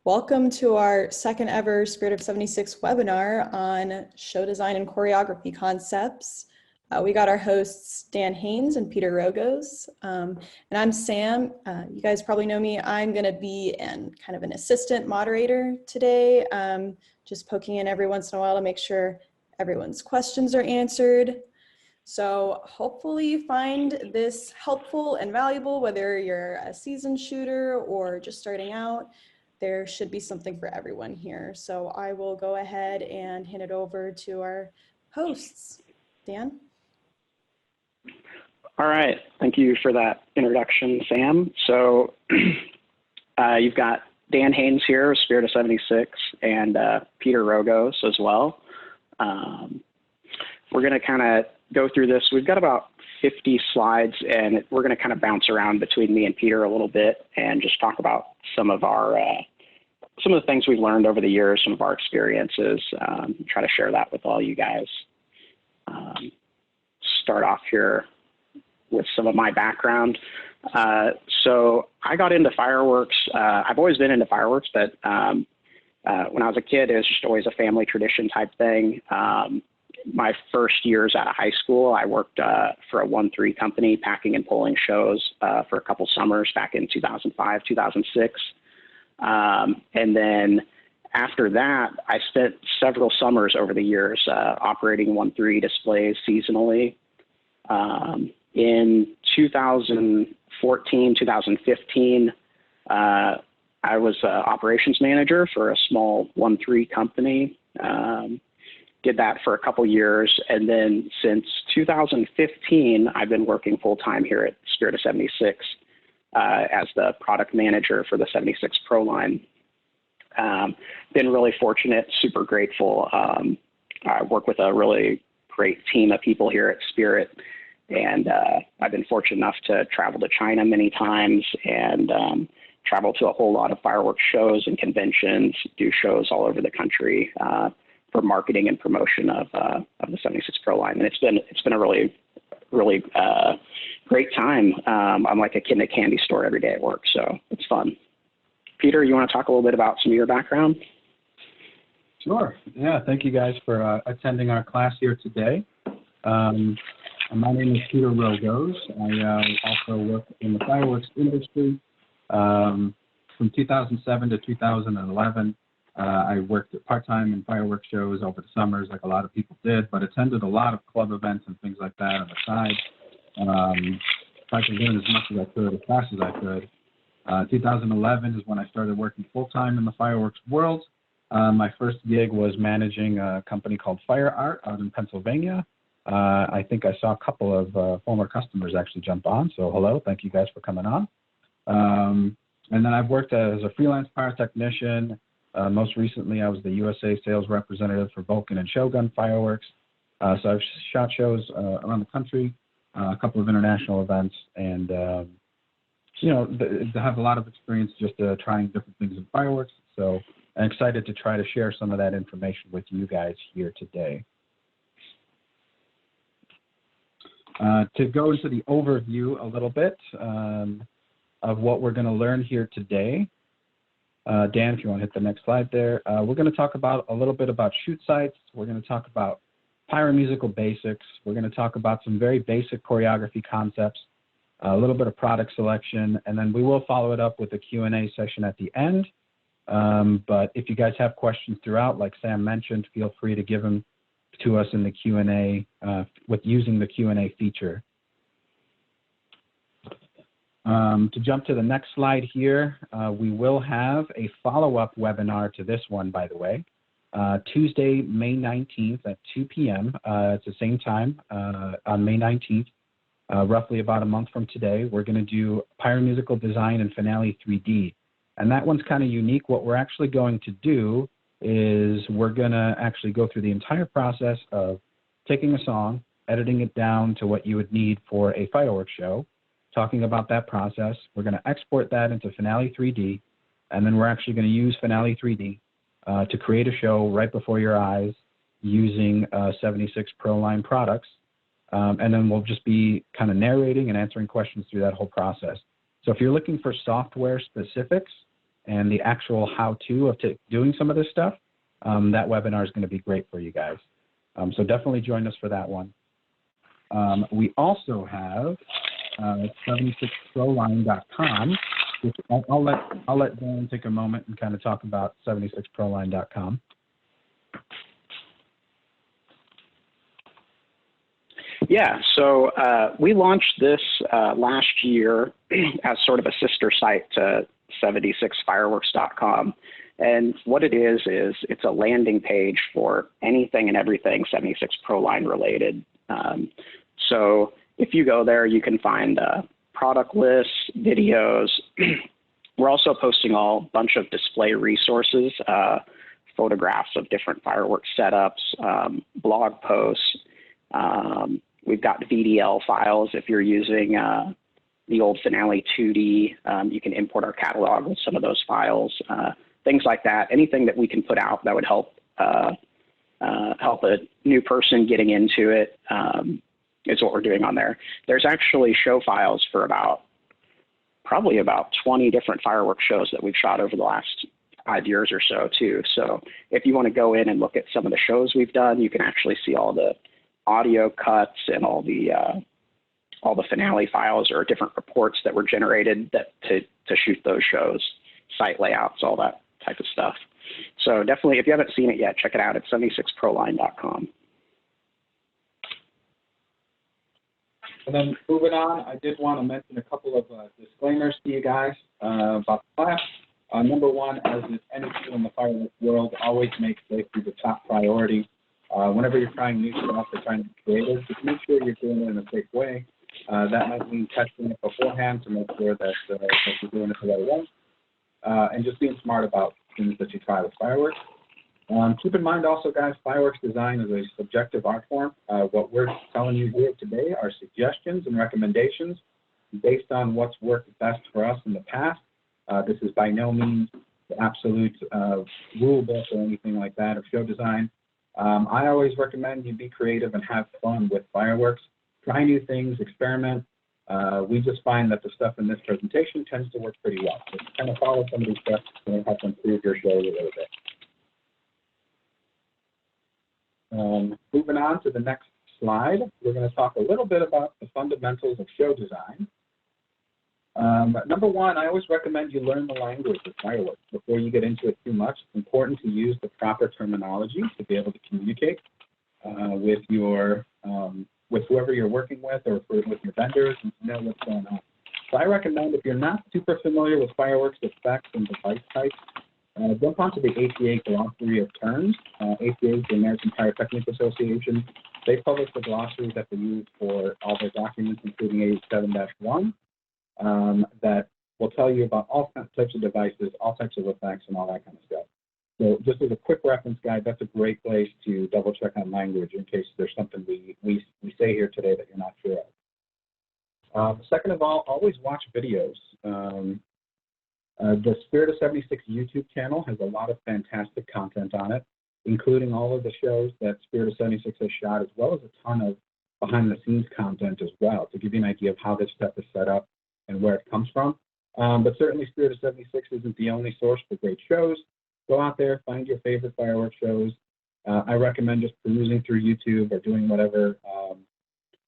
Welcome to our second ever Spirit of 76 webinar on show design and choreography concepts. We got our hosts, Dan Haines and Peter Rogoz. And I'm Sam. You guys probably know me. I'm gonna be kind of an assistant moderator today, just poking in every once in a while to make sure everyone's questions are answered. So hopefully you find this helpful and valuable, whether you're a seasoned shooter or just starting out. There should be something for everyone here. So I will go ahead and hand it over to our hosts. Dan? All right, thank you for that introduction, Sam. So you've got Dan Haines here, Spirit of 76, and Peter Rogoz as well. We're gonna kind of go through this. We've got about 50 slides, and we're going to kind of bounce around between me and Peter a little bit and just talk about some of the things we've learned over the years, some of our experiences, try to share that with all you guys. Start off here with some of my background. So I got into fireworks. I've always been into fireworks, but when I was a kid, it was just always a family tradition type thing. My first years out of high school, I worked for a 1-3 company, packing and pulling shows for a couple summers back in 2005, 2006. And then after that, I spent several summers over the years operating 1-3 displays seasonally. In 2014, 2015, I was operations manager for a small 1-3 company. Did that for a couple years, and then since 2015, I've been working full-time here at Spirit of 76 as the product manager for the 76 Pro line. Been really fortunate, super grateful. I work with a really great team of people here at Spirit, and I've been fortunate enough to travel to China many times and travel to a whole lot of fireworks shows and conventions, do shows all over the country. For marketing and promotion of the 76 Pro line, and it's been a really great time. I'm like a kid in a candy store every day at work, so it's fun. Peter, you want to talk a little bit about some of your background? Sure. Yeah. Thank you guys for attending our class here today. My name is Peter Rogoz. I also work in the fireworks industry. From 2007 to 2011. I worked part-time in fireworks shows over the summers, like a lot of people did, but attended a lot of club events and things like that on the side. Tried to learn as much as I could, as fast as I could. 2011 is when I started working full-time in the fireworks world. My first gig was managing a company called Fire Art out in Pennsylvania. I think I saw a couple of former customers actually jump on, so hello, thank you guys for coming on. And then I've worked as a freelance pyrotechnician. Most recently, I was the USA sales representative for Vulcan and Shogun fireworks. So I've shot shows around the country, a couple of international events, and you know, I have a lot of experience just trying different things in fireworks. So I'm excited to try to share some of that information with you guys here today. To go into the overview a little bit of what we're going to learn here today. Dan, if you want to hit the next slide there. We're going to talk about a little bit about shoot sites. We're going to talk about pyromusical basics. We're going to talk about some very basic choreography concepts, a little bit of product selection, and then we will follow it up with a Q&A session at the end. But if you guys have questions throughout, like Sam mentioned, feel free to give them to us in the Q&A with using the Q&A feature. To jump to the next slide here, we will have a follow-up webinar to this one, by the way, Tuesday, May 19th at 2 p.m. It's the same time on May 19th, roughly about a month from today. We're going to do Pyromusical Design and Finale 3D. And that one's kind of unique. What we're actually going to do is we're going to actually go through the entire process of taking a song, editing it down to what you would need for a fireworks show, talking about that process. We're going to export that into Finale 3D, and then we're actually going to use Finale 3D to create a show right before your eyes using 76 Pro line products. And then we'll just be kind of narrating and answering questions through that whole process. So if you're looking for software specifics and the actual how-to of doing some of this stuff, that webinar is going to be great for you guys. So definitely join us for that one. We also have 76proline.com. I'll let Dan take a moment and kind of talk about 76proline.com. Yeah, so we launched this last year as sort of a sister site to 76fireworks.com. And what it is it's a landing page for anything and everything 76 ProLine related. So if you go there, you can find product lists, videos. We're also posting a bunch of display resources, photographs of different fireworks setups, blog posts. We've got VDL files. If you're using the old Finale 2D, you can import our catalog with some of those files, things like that. Anything that we can put out that would help help a new person getting into it is what we're doing on there. There's actually show files for probably about 20 different fireworks shows that we've shot over the last 5 years or so too. So if you want to go in and look at some of the shows we've done, you can actually see all the audio cuts and all the finale files or different reports that were generated to shoot those shows, site layouts, all that type of stuff. So definitely, if you haven't seen it yet, check it out at 76proline.com. And then moving on, I did want to mention a couple of disclaimers to you guys about the class. Number one, as is anything in the fireworks world, always make safety the top priority. Whenever you're trying new stuff or trying to be creative, just make sure you're doing it in a safe way. That might mean testing it beforehand to make sure that you're doing it the right way. And just being smart about things that you try with fireworks. Keep in mind also, guys, fireworks design is a subjective art form. What we're telling you here today are suggestions and recommendations based on what's worked best for us in the past. This is by no means the absolute rule book or anything like that of show design. I always recommend you be creative and have fun with fireworks. Try new things, experiment. We just find that the stuff in this presentation tends to work pretty well. So kind of follow some of these steps and help improve your show a little bit. Moving on to the next slide, we're going to talk a little bit about the fundamentals of show design. Number one, I always recommend you learn the language of fireworks before you get into it too much. It's important to use the proper terminology to be able to communicate with whoever you're working with or with your vendors and to know what's going on. So I recommend if you're not super familiar with fireworks effects and device types, jump onto the APA glossary of terms. APA is the American Pyrotechnics Association. They publish the glossary that they use for all their documents, including 87-1. That will tell you about all types of devices, all types of effects, and all that kind of stuff. So just as a quick reference guide, that's a great place to double check on language in case there's something we say here today that you're not sure of. Second of all, always watch videos. The Spirit of 76 YouTube channel has a lot of fantastic content on it, including all of the shows that Spirit of 76 has shot, as well as a ton of behind-the-scenes content as well, to give you an idea of how this stuff is set up and where it comes from. But certainly Spirit of 76 isn't the only source for great shows. Go out there, find your favorite fireworks shows. I recommend just perusing through YouTube or doing whatever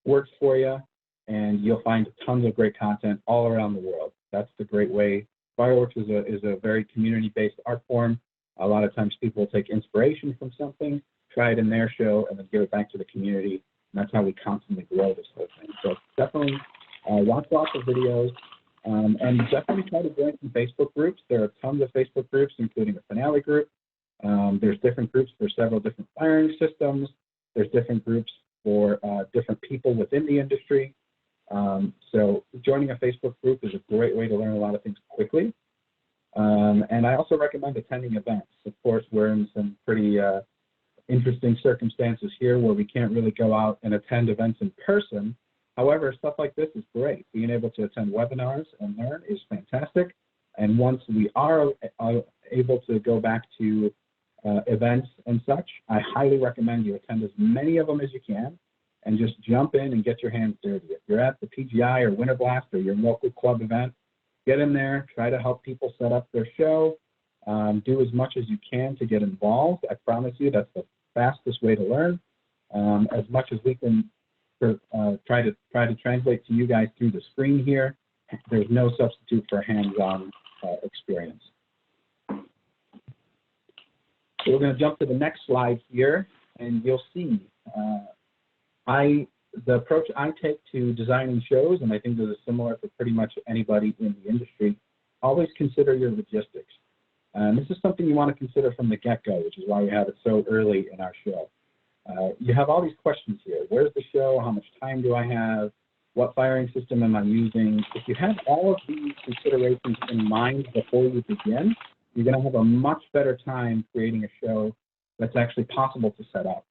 works for you, and you'll find tons of great content all around the world. That's the great way. Fireworks is a very community-based art form. A lot of times people take inspiration from something, try it in their show, and then give it back to the community. And that's how we constantly grow this whole thing. So definitely watch lots of videos. And definitely try to join some Facebook groups. There are tons of Facebook groups, including a finale group. There's different groups for several different firing systems. There's different groups for different people within the industry. So joining a Facebook group is a great way to learn a lot of things quickly. And I also recommend attending events. Of course, we're in some pretty interesting circumstances here where we can't really go out and attend events in person. However, stuff like this is great. Being able to attend webinars and learn is fantastic. And once we are able to go back to events and such, I highly recommend you attend as many of them as you can and just jump in and get your hands dirty. If you're at the PGI or Winter Blast or your local club event, get in there, try to help people set up their show, Do as much as you can to get involved. I promise you that's the fastest way to learn. As much as we can try to translate to you guys through the screen here, there's no substitute for hands-on experience. So we're going to jump to the next slide here, and you'll see the approach I take to designing shows, and I think this is similar for pretty much anybody in the industry. Always consider your logistics. This is something you want to consider from the get-go, which is why we have it so early in our show. You have all these questions here. Where's the show? How much time do I have? What firing system am I using? If you have all of these considerations in mind before you begin, you're going to have a much better time creating a show that's actually possible to set up.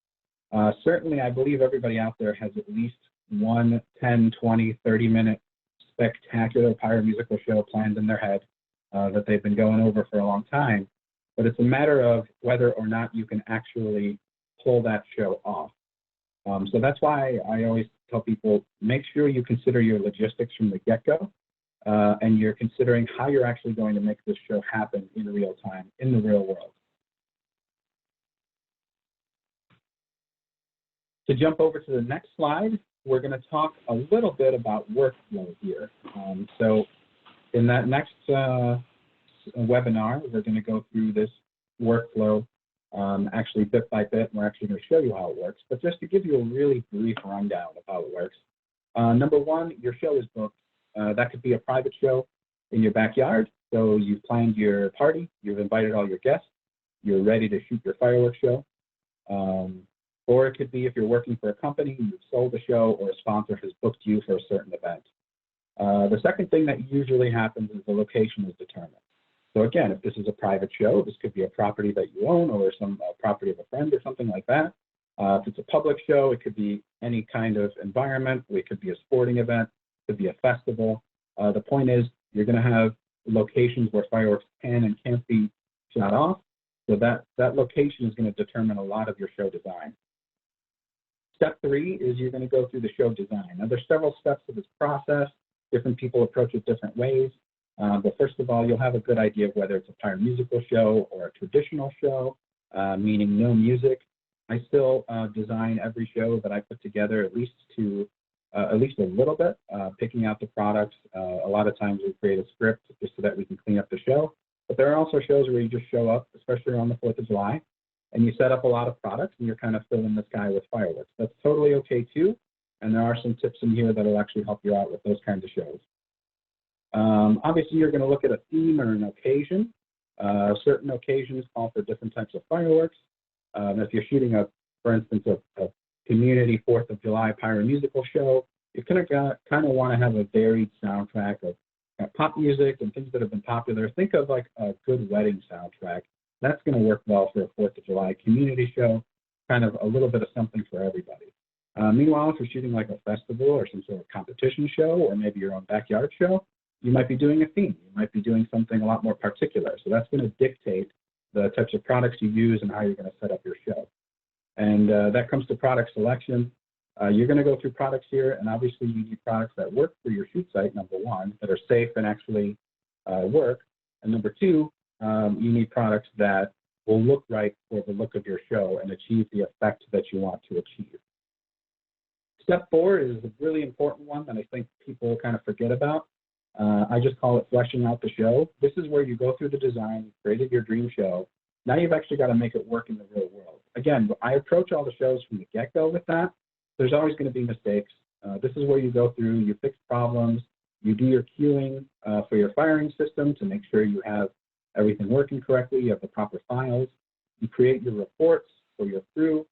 Certainly, I believe everybody out there has at least one 10, 20, 30-minute spectacular pyromusical show planned in their head that they've been going over for a long time. But it's a matter of whether or not you can actually pull that show off. So that's why I always tell people, make sure you consider your logistics from the get-go, and you're considering how you're actually going to make this show happen in real time, in the real world. To jump over to the next slide, we're going to talk a little bit about workflow here. So in that next webinar, we're going to go through this workflow actually bit by bit, and we're actually going to show you how it works. But just to give you a really brief rundown of how it works. Number one, your show is booked. That could be a private show in your backyard. So you've planned your party, you've invited all your guests, you're ready to shoot your fireworks show. Or it could be if you're working for a company, you've sold a show, or a sponsor has booked you for a certain event. The second thing that usually happens is the location is determined. So again, if this is a private show, this could be a property that you own or some property of a friend or something like that. If it's a public show, it could be any kind of environment. It could be a sporting event. It could be a festival. The point is you're going to have locations where fireworks can and can't be shot off. So that location is going to determine a lot of your show design. Step 3 is you're going to go through the show design. Now, there's several steps to this process. Different people approach it different ways. But first of all, you'll have a good idea of whether it's a pyromusical show or a traditional show, meaning no music. I still design every show that I put together at least a little bit, picking out the products. A lot of times we create a script just so that we can clean up the show. But there are also shows where you just show up, especially on the 4th of July, and you set up a lot of products and you're kind of filling the sky with fireworks. That's totally okay too. And there are some tips in here that will actually help you out with those kinds of shows. Obviously, you're going to look at a theme or an occasion. Certain occasions call for different types of fireworks. If you're shooting, for instance, a community 4th of July pyromusical show, you're going to kind of want to have a varied soundtrack of pop music and things that have been popular. Think of like a good wedding soundtrack. That's going to work well for a 4th of July community show, kind of a little bit of something for everybody. Meanwhile, if you're shooting like a festival or some sort of competition show or maybe your own backyard show, you might be doing a theme. You might be doing something a lot more particular. So that's going to dictate the types of products you use and how you're going to set up your show. And that comes to product selection. You're going to go through products here, and obviously you need products that work for your shoot site, number one, that are safe and actually work. And number two, you need products that will look right for the look of your show and achieve the effect that you want to achieve. Step 4 is a really important one that I think people kind of forget about. I just call it fleshing out the show. This is where you go through the design, you created your dream show. Now you've actually got to make it work in the real world. Again, I approach all the shows from the get-go with that. There's always going to be mistakes. This is where you go through, you fix problems, you do your queuing for your firing system to make sure you have everything working correctly, you have the proper files. You create your reports for your crew.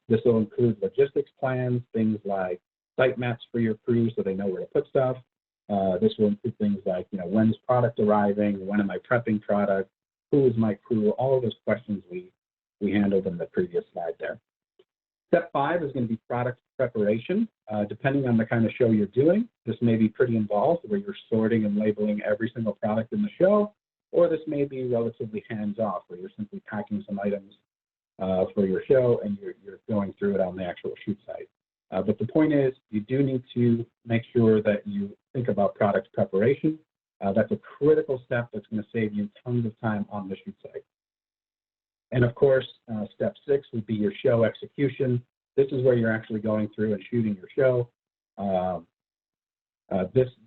This will include logistics plans, things like site maps for your crew so they know where to put stuff. This will include things like, when's product arriving, when am I prepping product, who is my crew, all of those questions we handled in the previous slide there. Step 5 is going to be product preparation. Depending on the kind of show you're doing, this may be pretty involved where you're sorting and labeling every single product in the show, or this may be relatively hands-off where you're simply packing some items for your show and you're going through it on the actual shoot site. But the point is, you do need to make sure that you think about product preparation. That's a critical step that's going to save you tons of time on the shoot site. And of course, step 6 would be your show execution. This is where you're actually going through and shooting your show.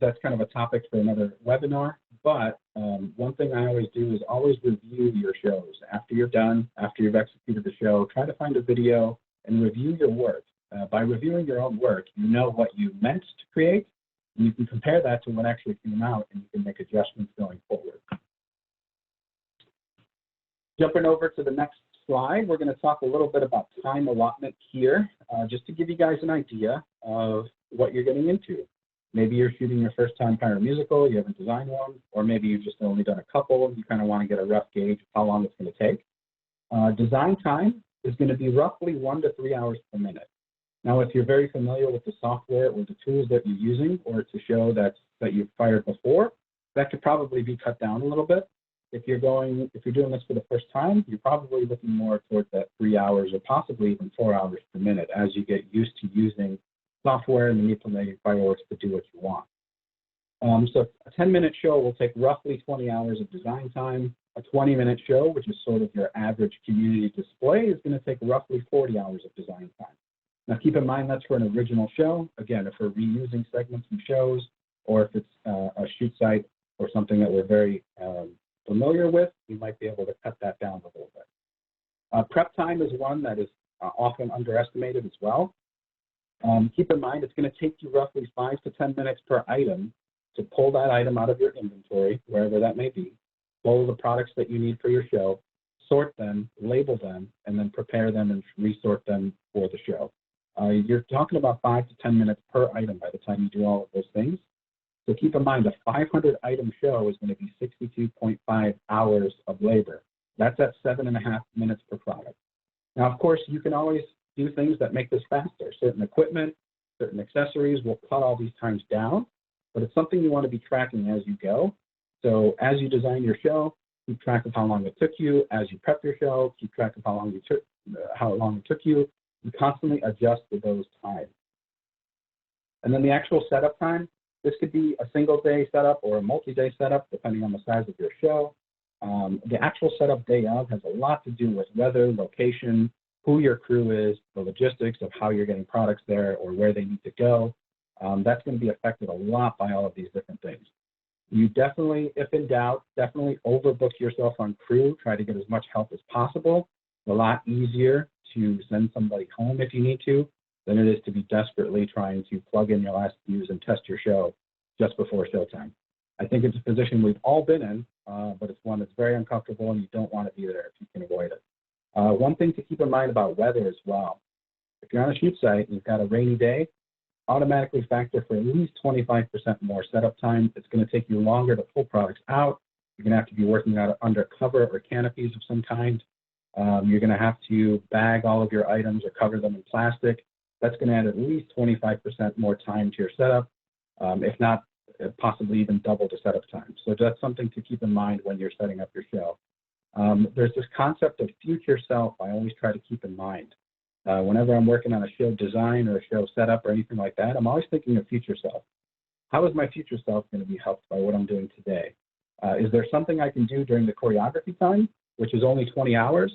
That's kind of a topic for another webinar, but one thing I always do is always review your shows. After you're done, after you've executed the show, try to find a video and review your work. By reviewing your own work, you know what you meant to create, and you can compare that to what actually came out, and you can make adjustments going forward. Jumping over to the next slide, we're going to talk a little bit about time allotment here, just to give you guys an idea of what you're getting into. Maybe you're shooting your first time Pyromusical, you haven't designed one, or maybe you've just only done a couple, you kind of want to get a rough gauge of how long it's going to take. Design time is going to be roughly 1 to 3 hours per minute. Now, if you're very familiar with the software or the tools that you're using, or it's a show that you've fired before, that could probably be cut down a little bit. If you're doing this for the first time, you're probably looking more towards that 3 hours or possibly even 4 hours per minute as you get used to using software and manipulating fireworks to do what you want. So a 10-minute show will take roughly 20 hours of design time. A 20-minute show, which is sort of your average community display, is going to take roughly 40 hours of design time. Now keep in mind that's for an original show. Again, if we're reusing segments from shows, or if it's a shoot site or something that we're very familiar with, you might be able to cut that down a little bit. Prep time is one that is often underestimated as well. Keep in mind it's going to take you roughly 5 to 10 minutes per item to pull that item out of your inventory, wherever that may be, pull the products that you need for your show, sort them, label them, and then prepare them and resort them for the show. You're talking about 5 to 10 minutes per item by the time you do all of those things. So keep in mind a 500-item show is going to be 62.5 hours of labor. That's at 7.5 minutes per product. Now, of course, you can always do things that make this faster. Certain equipment, certain accessories will cut all these times down, but it's something you want to be tracking as you go. So as you design your show, keep track of how long it took you. As you prep your show, keep track of how long it took you. You constantly adjust to those times. And then the actual setup time, this could be a single-day setup or a multi-day setup, depending on the size of your show. The actual setup day of has a lot to do with weather, location, who your crew is, the logistics of how you're getting products there or where they need to go. That's going to be affected a lot by all of these different things. You definitely, if in doubt, definitely overbook yourself on crew. Try to get as much help as possible. It's a lot easier to send somebody home if you need to than it is to be desperately trying to plug in your last fuse and test your show just before showtime. I think it's a position we've all been in, but it's one that's very uncomfortable and you don't want to be there if you can avoid it. One thing to keep in mind about weather as well. If you're on a shoot site and you've got a rainy day, automatically factor for at least 25% more setup time. It's going to take you longer to pull products out. You're going to have to be working out under cover or canopies of some kind. You're going to have to bag all of your items or cover them in plastic. That's going to add at least 25% more time to your setup, if not possibly even double the setup time. So that's something to keep in mind when you're setting up your show. There's this concept of future self I always try to keep in mind. Whenever I'm working on a show design or a show setup or anything like that, I'm always thinking of future self. How is my future self going to be helped by what I'm doing today? Is there something I can do during the choreography time, which is only 20 hours,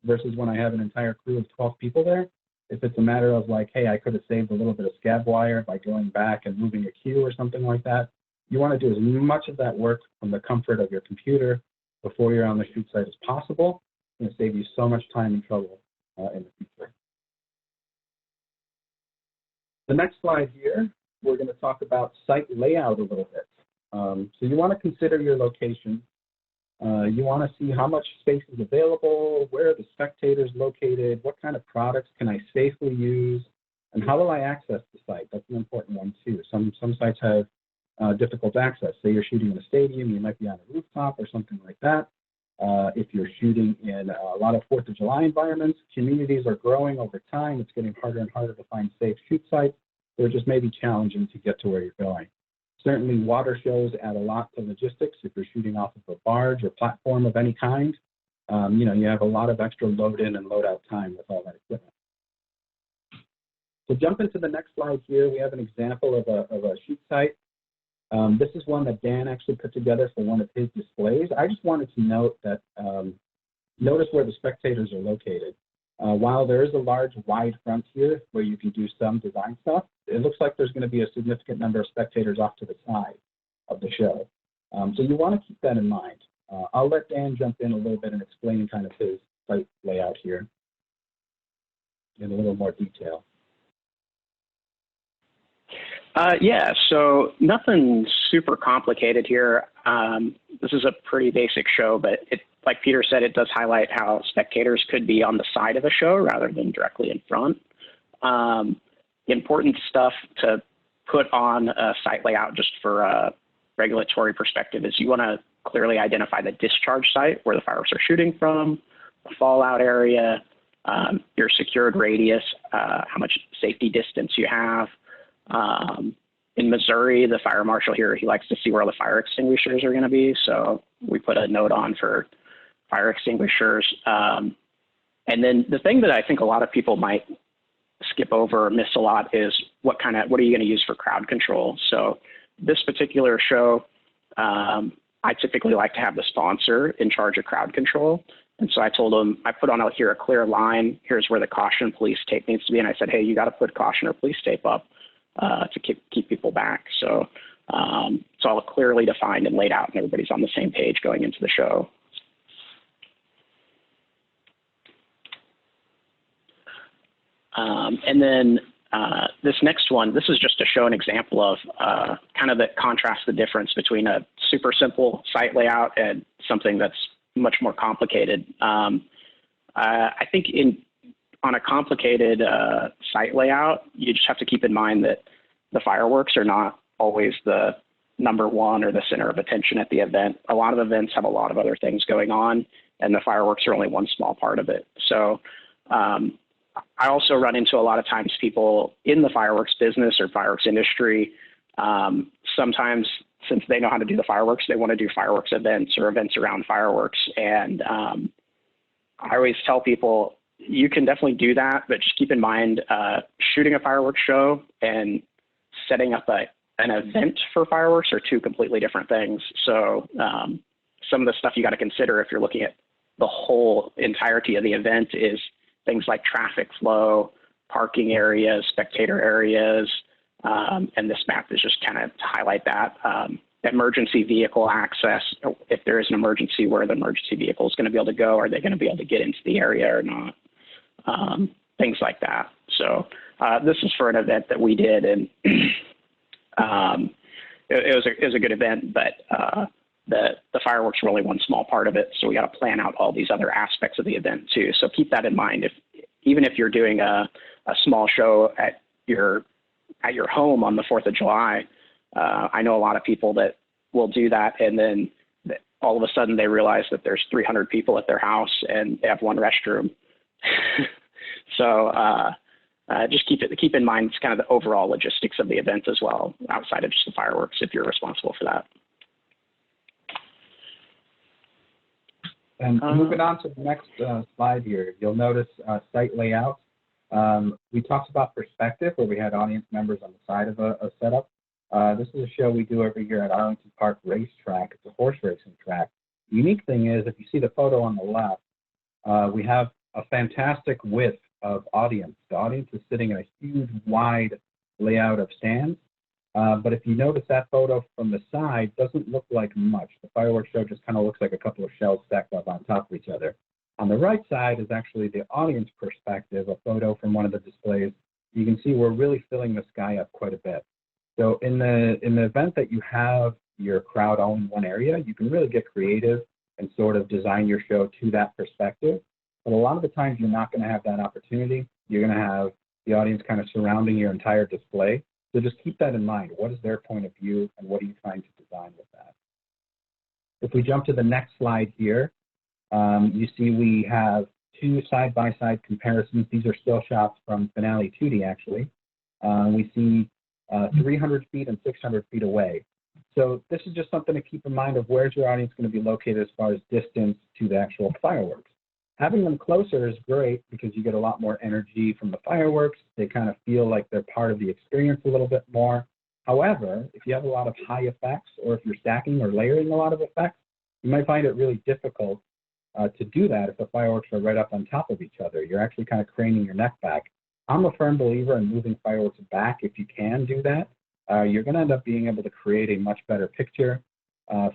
versus when I have an entire crew of 12 people there? If it's a matter of like, hey, I could have saved a little bit of scab wire by going back and moving a cue or something like that, you want to do as much of that work from the comfort of your computer before you're on the shoot site as possible. It's going to save you so much time and trouble in the future. The next slide here, we're going to talk about site layout a little bit. So you want to consider your location. You want to see how much space is available, where are the spectators located, what kind of products can I safely use, and how will I access the site? That's an important one too. Some sites have difficult access. Say you're shooting in a stadium, you might be on a rooftop or something like that. If you're shooting in a lot of 4th of July environments, communities are growing over time. It's getting harder and harder to find safe shoot sites. So it just may be challenging to get to where you're going. Certainly water shows add a lot to logistics. If you're shooting off of a barge or platform of any kind, you have a lot of extra load in and load out time with all that equipment. So jump into the next slide here. We have an example of a shoot site. This is one that Dan actually put together for one of his displays. I just wanted to note that, notice where the spectators are located. While there is a large wide front here where you can do some design stuff, it looks like there's going to be a significant number of spectators off to the side of the show. So you want to keep that in mind. I'll let Dan jump in a little bit and explain kind of his site layout here in a little more detail. Yeah, so nothing super complicated here. This is a pretty basic show, but like Peter said, it does highlight how spectators could be on the side of a show rather than directly in front. Important stuff to put on a site layout just for a regulatory perspective is you want to clearly identify the discharge site where the fireworks are shooting from, the fallout area, your secured radius, how much safety distance you have. In Missouri, the fire marshal here, he likes to see where the fire extinguishers are going to be. So we put a note on for fire extinguishers. And then the thing that I think a lot of people might skip over or miss a lot is what are you going to use for crowd control? So this particular show, I typically like to have the sponsor in charge of crowd control. And so I told them, I put on out here a clear line. Here's where the caution police tape needs to be. And I said, hey, you got to put caution or police tape up to keep people back. So it's all clearly defined and laid out, and everybody's on the same page going into the show. And then this next one, this is just to show an example of kind of that contrast the difference between a super simple site layout and something that's much more complicated. I think on a complicated site layout, you just have to keep in mind that the fireworks are not always the number one or the center of attention at the event. A lot of events have a lot of other things going on, and the fireworks are only one small part of it. So I also run into a lot of times people in the fireworks business or fireworks industry, sometimes since they know how to do the fireworks, they want to do fireworks events or events around fireworks. And I always tell people, you can definitely do that, but just keep in mind, shooting a fireworks show and setting up an event for fireworks are two completely different things. So some of the stuff you got to consider if you're looking at the whole entirety of the event is things like traffic flow, parking areas, spectator areas, and this map is just kind of to highlight that. Emergency vehicle access, if there is an emergency, where the emergency vehicle is going to be able to go, are they going to be able to get into the area or not? Things like that. So this is for an event that we did, and it was a good event, but the fireworks were only one small part of it. So we got to plan out all these other aspects of the event too. So keep that in mind. Even if you're doing a small show at your home on the 4th of July, I know a lot of people that will do that, and then all of a sudden they realize that there's 300 people at their house and they have one restroom. So just keep in mind it's kind of the overall logistics of the event as well, outside of just the fireworks, if you're responsible for that. And moving on to the next slide here, you'll notice site layout. We talked about perspective, where we had audience members on the side of a setup. This is a show we do every year at Arlington Park Racetrack. It's a horse racing track. The unique thing is, if you see the photo on the left, we have a fantastic width of audience. The audience is sitting in a huge, wide layout of stands. But if you notice, that photo from the side doesn't look like much. The fireworks show just kind of looks like a couple of shells stacked up on top of each other. On the right side is actually the audience perspective, a photo from one of the displays. You can see we're really filling the sky up quite a bit. So in the event that you have your crowd all in one area, you can really get creative and sort of design your show to that perspective. But a lot of the times you're not going to have that opportunity. You're going to have the audience kind of surrounding your entire display. So just keep that in mind. What is their point of view, and what are you trying to design with that? If we jump to the next slide here, you see we have two side-by-side comparisons. These are still shots from Finale 2D, actually. We see 300 feet and 600 feet away. So this is just something to keep in mind of where's your audience going to be located as far as distance to the actual fireworks. Having them closer is great because you get a lot more energy from the fireworks. They kind of feel like they're part of the experience a little bit more. However, if you have a lot of high effects, or if you're stacking or layering a lot of effects, you might find it really difficult to do that if the fireworks are right up on top of each other. You're actually kind of craning your neck back. I'm a firm believer in moving fireworks back if you can do that. You're going to end up being able to create a much better picture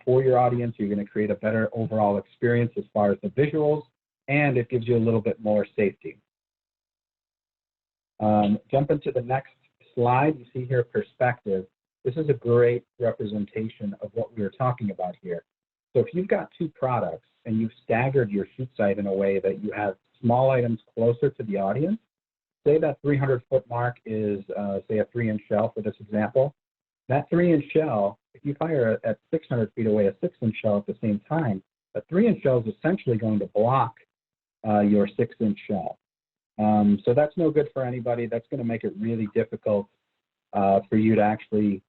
for your audience. You're going to create a better overall experience as far as the visuals, and it gives you a little bit more safety. Jump into the next slide. You see here perspective. This is a great representation of what we were talking about here. So if you've got two products and you've staggered your shoot site in a way that you have small items closer to the audience, say that 300-foot mark is, say, a 3-inch shell for this example. That 3-inch shell, if you fire at 600 feet away a 6-inch shell at the same time, a 3-inch shell is essentially going to block your 6-inch shell. So that's no good for anybody. That's going to make it really difficult for you to actually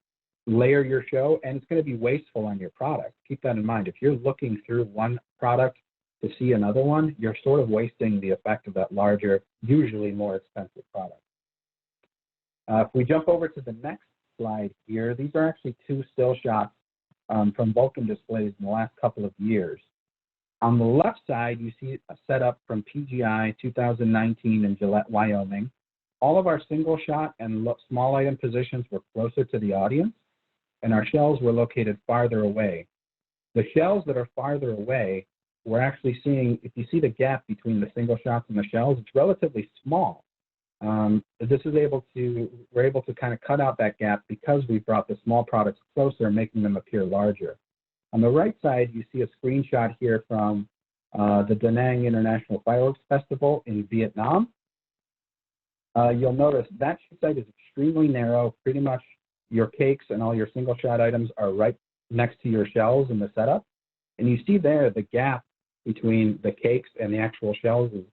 layer your show, and it's going to be wasteful on your product. Keep that in mind. If you're looking through one product to see another one, you're sort of wasting the effect of that larger, usually more expensive product. If we jump over to the next slide here, these are actually two still shots from Vulcan displays in the last couple of years. On the left side, you see a setup from PGI 2019 in Gillette, Wyoming. All of our single shot and small item positions were closer to the audience, and our shells were located farther away. The shells that are farther away, we're actually seeing, if you see the gap between the single shots and the shells, it's relatively small. We're able to kind of cut out that gap because we brought the small products closer, making them appear larger. On the right side, you see a screenshot here from the Da Nang International Fireworks Festival in Vietnam. You'll notice that shoot site is extremely narrow. Pretty much your cakes and all your single shot items are right next to your shells in the setup. And you see there the gap between the cakes and the actual shells is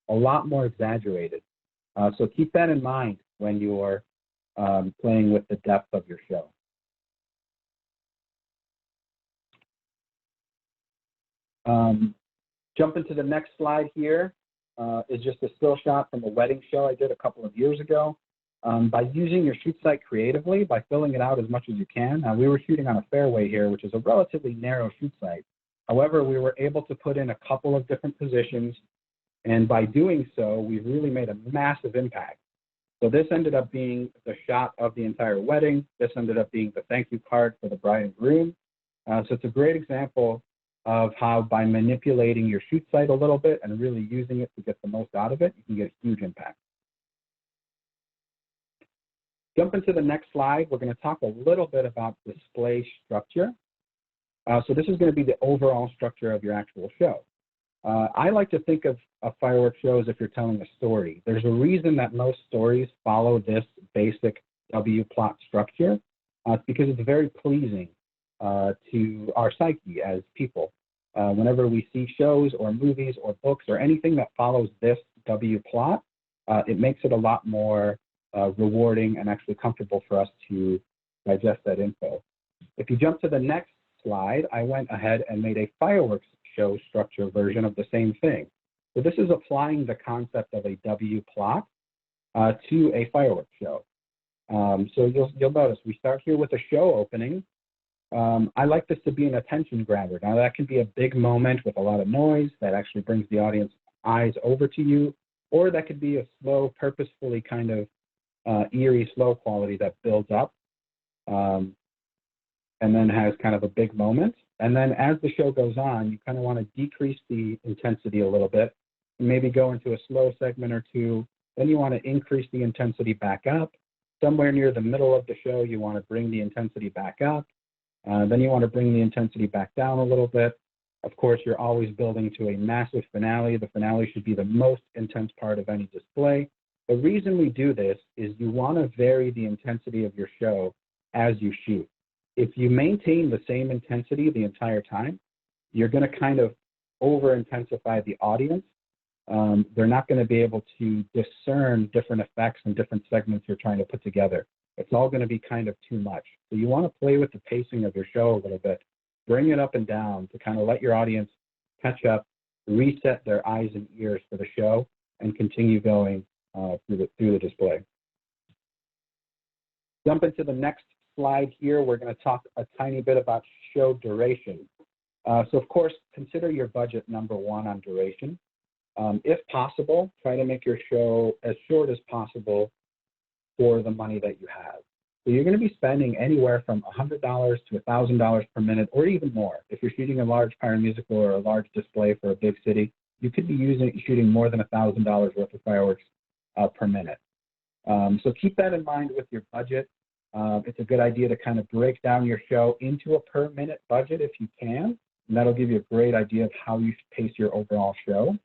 a lot more exaggerated. So keep that in mind when you're playing with the depth of your show. Jump into the next slide here is just a still shot from a wedding show I did a couple of years ago. By using your shoot site creatively, by filling it out as much as you can. We were shooting on a fairway here, which is a relatively narrow shoot site. However, we were able to put in a couple of different positions, and by doing so, we've really made a massive impact. So this ended up being the shot of the entire wedding. This ended up being the thank you card for the bride and groom. So it's a great example of how by manipulating your shoot site a little bit and really using it to get the most out of it, you can get a huge impact. Jump into the next slide. We're going to talk a little bit about display structure. So this is going to be the overall structure of your actual show. I like to think of fireworks shows if you're telling a story. There's a reason that most stories follow this basic W plot structure. It's because it's very pleasing to our psyche as people. Whenever we see shows or movies or books or anything that follows this W plot, it makes it a lot more rewarding and actually comfortable for us to digest that info. If you jump to the next slide, I went ahead and made a fireworks show structure version of the same thing. So this is applying the concept of a W plot to a fireworks show. So you'll notice we start here with a show opening. I like this to be an attention grabber. Now that can be a big moment with a lot of noise that actually brings the audience eyes over to you, or that could be a slow, purposefully kind of eerie, slow quality that builds up and then has kind of a big moment. And then as the show goes on, you kind of want to decrease the intensity a little bit, and maybe go into a slow segment or two. Then you want to increase the intensity back up. Somewhere near the middle of the show, you want to bring the intensity back up. Then you want to bring the intensity back down a little bit. Of course, you're always building to a massive finale. The finale should be the most intense part of any display. The reason we do this is you want to vary the intensity of your show as you shoot. If you maintain the same intensity the entire time, you're going to kind of over-intensify the audience. They're not going to be able to discern different effects and different segments you're trying to put together. It's all going to be kind of too much. So you want to play with the pacing of your show a little bit, bring it up and down to kind of let your audience catch up, reset their eyes and ears for the show, and continue going through the display. Jump into the next slide here, we're going to talk a tiny bit about show duration. So of course, consider your budget number one on duration. If possible, try to make your show as short as possible for the money that you have. So you're going to be spending anywhere from $100 to $1,000 per minute, or even more. If you're shooting a large Pyromusical or a large display for a big city, you could be shooting more than $1,000 worth of fireworks per minute. So keep that in mind with your budget. It's a good idea to kind of break down your show into a per minute budget if you can, and that'll give you a great idea of how you pace your overall show.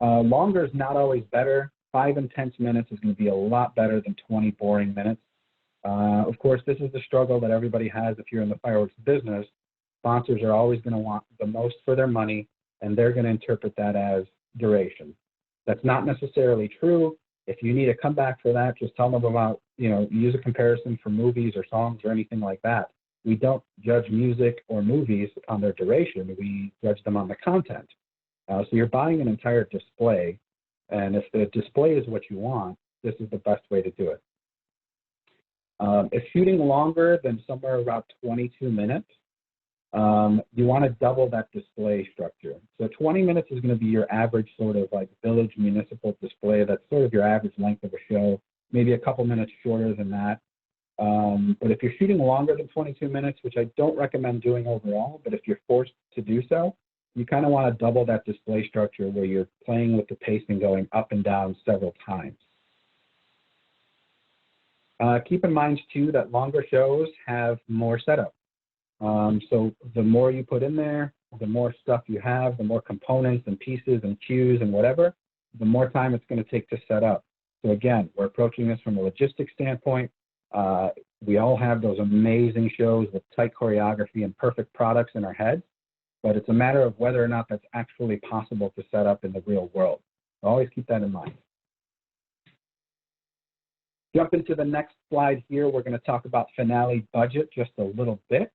Longer is not always better. 5 intense minutes is going to be a lot better than 20 boring minutes. Of course, this is the struggle that everybody has if you're in the fireworks business. Sponsors are always going to want the most for their money, and they're going to interpret that as duration. That's not necessarily true. If you need a comeback for that, just tell them about, use a comparison for movies or songs or anything like that. We don't judge music or movies on their duration. We judge them on the content. So you're buying an entire display, and if the display is what you want, this is the best way to do it. If shooting longer than somewhere around 22 minutes, you want to double that display structure. So 20 minutes is going to be your average sort of like village municipal display. That's sort of your average length of a show, maybe a couple minutes shorter than that. But if you're shooting longer than 22 minutes, which I don't recommend doing overall, but if you're forced to do so, you kind of want to double that display structure where you're playing with the pacing going up and down several times. Keep in mind, too, that longer shows have more setup. So the more you put in there, the more stuff you have, the more components and pieces and cues and whatever, the more time it's going to take to set up. So again, we're approaching this from a logistics standpoint. We all have those amazing shows with tight choreography and perfect products in our heads, but it's a matter of whether or not that's actually possible to set up in the real world. So always keep that in mind. Jump into the next slide here. We're going to talk about finale budget just a little bit.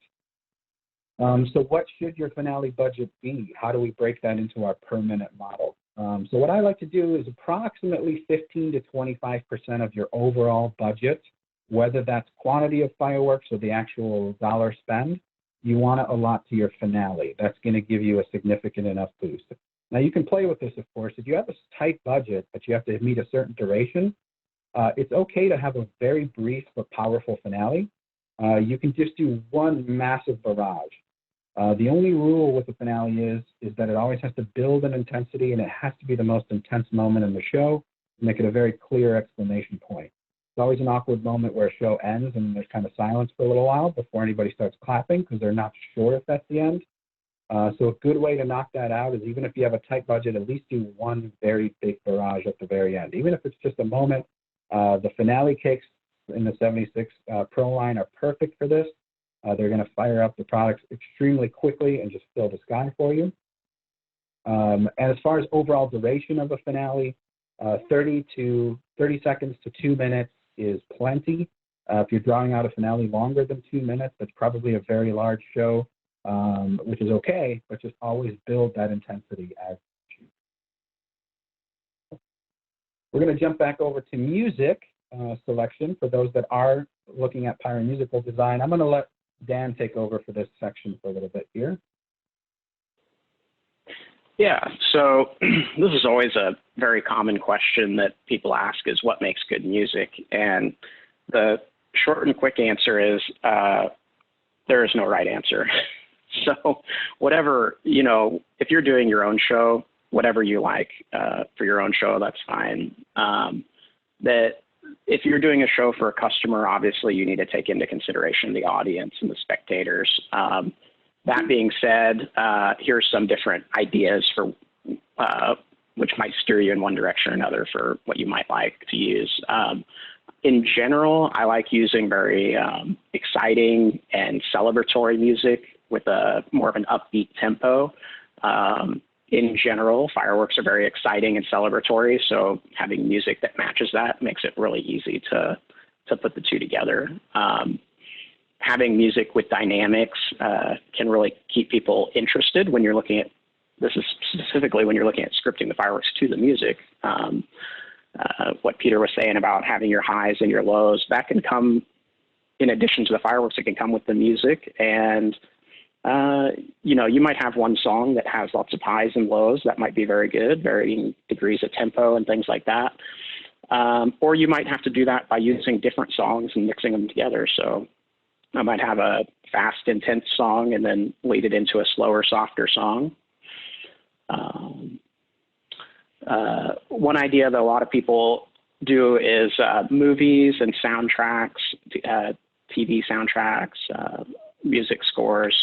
So what should your finale budget be? How do we break that into our per minute model? So what I like to do is approximately 15 to 25% of your overall budget, whether that's quantity of fireworks or the actual dollar spend, you want to allot to your finale. That's going to give you a significant enough boost. Now you can play with this, of course. If you have a tight budget, but you have to meet a certain duration, it's okay to have a very brief but powerful finale. You can just do one massive barrage. The only rule with the finale is that it always has to build an intensity, and it has to be the most intense moment in the show to make it a very clear exclamation point. It's always an awkward moment where a show ends and there's kind of silence for a little while before anybody starts clapping because they're not sure if that's the end. So a good way to knock that out is, even if you have a tight budget, at least do one very big barrage at the very end. Even if it's just a moment, the finale cakes in the 76 Pro line are perfect for this. They're going to fire up the products extremely quickly and just fill the sky for you. And as far as overall duration of a finale, 30 seconds to 2 minutes is plenty. If you're drawing out a finale longer than 2 minutes, that's probably a very large show, which is okay, but just always build that intensity as you choose. We're going to jump back over to music selection for those that are looking at Pyromusical design. I'm going to let Dan take over for this section for a little bit here. Yeah, so this is always a very common question that people ask is, what makes good music? And the short and quick answer is there is no right answer. So whatever, if you're doing your own show, whatever you like for your own show, that's fine. If you're doing a show for a customer, obviously you need to take into consideration the audience and the spectators. That being said, here's some different ideas for which might steer you in one direction or another for what you might like to use. In general, I like using very exciting and celebratory music with more of an upbeat tempo. In general, fireworks are very exciting and celebratory, so having music that matches that makes it really easy to put the two together. Having music with dynamics can really keep people interested when you're looking at, this is specifically when you're looking at scripting the fireworks to the music. What Peter was saying about having your highs and your lows, that can come in addition to the fireworks, it can come with the music. And, you know, you might have one song that has lots of highs and lows that might be very good, varying degrees of tempo and things like that. Or you might have to do that by using different songs and mixing them together. So I might have a fast, intense song and then lead it into a slower, softer song. One idea that a lot of people do is movies and soundtracks, TV soundtracks, music scores.